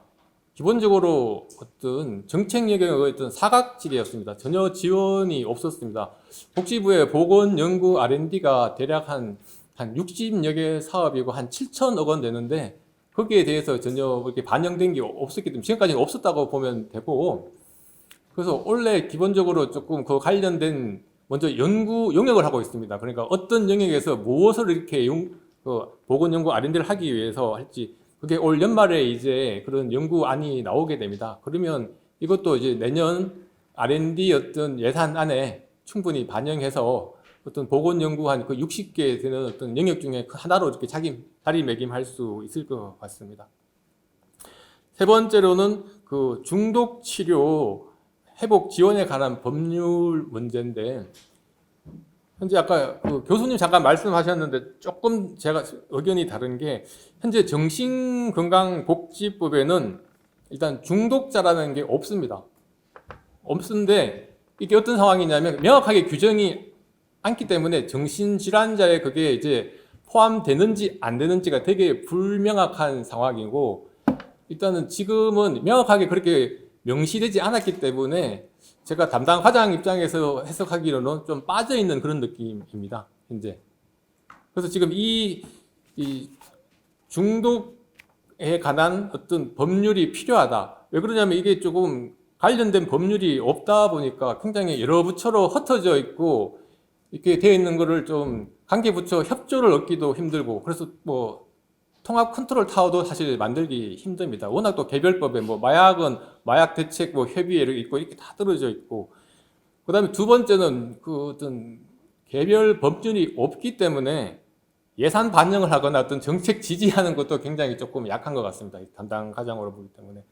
기본적으로 어떤 정책 영역의 어떤 사각지대였습니다. 전혀 지원이 없었습니다. 복지부의 보건 연구 R&D가 대략 한 60여 개 사업이고 한 7천억 원 되는데 거기에 대해서 전혀 이렇게 반영된 게 없었기 때문에 지금까지는 없었다고 보면 되고 그래서 원래 기본적으로 조금 그 관련된 먼저 연구 용역을 하고 있습니다. 그러니까 어떤 영역에서 무엇을 이렇게 보건 연구 R&D를 하기 위해서 할지 그게 올 연말에 이제 그런 연구안이 나오게 됩니다. 그러면 이것도 이제 내년 R&D 어떤 예산 안에 충분히 반영해서 어떤 보건 연구 한 그 60개 되는 어떤 영역 중에 하나로 이렇게 자리매김할 수 있을 것 같습니다. 세 번째로는 그 중독 치료 회복 지원에 관한 법률 문제인데 현재 아까 그 교수님 잠깐 말씀하셨는데 조금 제가 의견이 다른 게 현재 정신건강복지법에는 일단 중독자라는 게 없습니다. 없는데 이게 어떤 상황이냐면 명확하게 규정이 않기 때문에 정신질환자에 그게 이제 포함되는지 안 되는지가 되게 불명확한 상황이고 일단은 지금은 명확하게 그렇게 명시되지 않았기 때문에 제가 담당 과장 입장에서 해석하기로는 좀 빠져있는 그런 느낌입니다. 현재. 그래서 지금 이 중독에 관한 어떤 법률이 필요하다. 왜 그러냐면 이게 조금 관련된 법률이 없다 보니까 굉장히 여러 부처로 흩어져 있고 이렇게 되어 있는 거를 좀 관계 부처 협조를 얻기도 힘들고 그래서 뭐 통합 컨트롤 타워도 사실 만들기 힘듭니다. 워낙 또 개별법에 뭐 마약은 마약 대책 뭐 협의회 있고 이렇게 다 떨어져 있고 그다음에 두 번째는 그 어떤 개별 법률이 없기 때문에 예산 반영을 하거나 어떤 정책 지지하는 것도 굉장히 조금 약한 것 같습니다. 담당 과장으로 보기 때문에.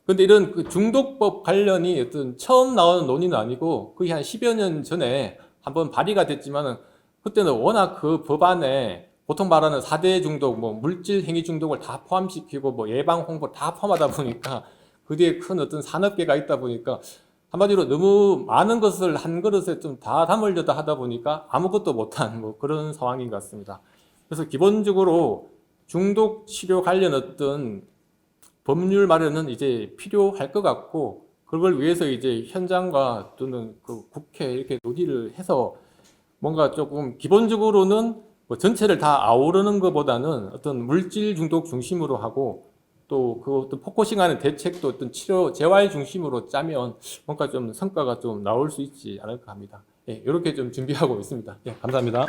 그런데 이런 그 중독법 관련이 어떤 처음 나오는 논의는 아니고 거의 한 10여 년 전에 한번 발의가 됐지만은 그때는 워낙 그 법안에 보통 말하는 4대 중독, 뭐 물질 행위 중독을 다 포함시키고 뭐 예방 홍보 다 포함하다 보니까 그 뒤에 큰 어떤 산업계가 있다 보니까 한마디로 너무 많은 것을 한 그릇에 좀 다 담으려다 하다 보니까 아무것도 못한 뭐 그런 상황인 것 같습니다. 그래서 기본적으로 중독 치료 관련 어떤 법률 마련은 이제 필요할 것 같고 그걸 위해서 이제 현장과 또는 그 국회 이렇게 논의를 해서 뭔가 조금 기본적으로는 뭐 전체를 다 아우르는 것보다는 어떤 물질 중독 중심으로 하고 또 그 어떤 포커싱하는 대책도 어떤 치료 재활 중심으로 짜면 뭔가 좀 성과가 좀 나올 수 있지 않을까 합니다. 예, 이렇게 좀 준비하고 있습니다. 예, 감사합니다.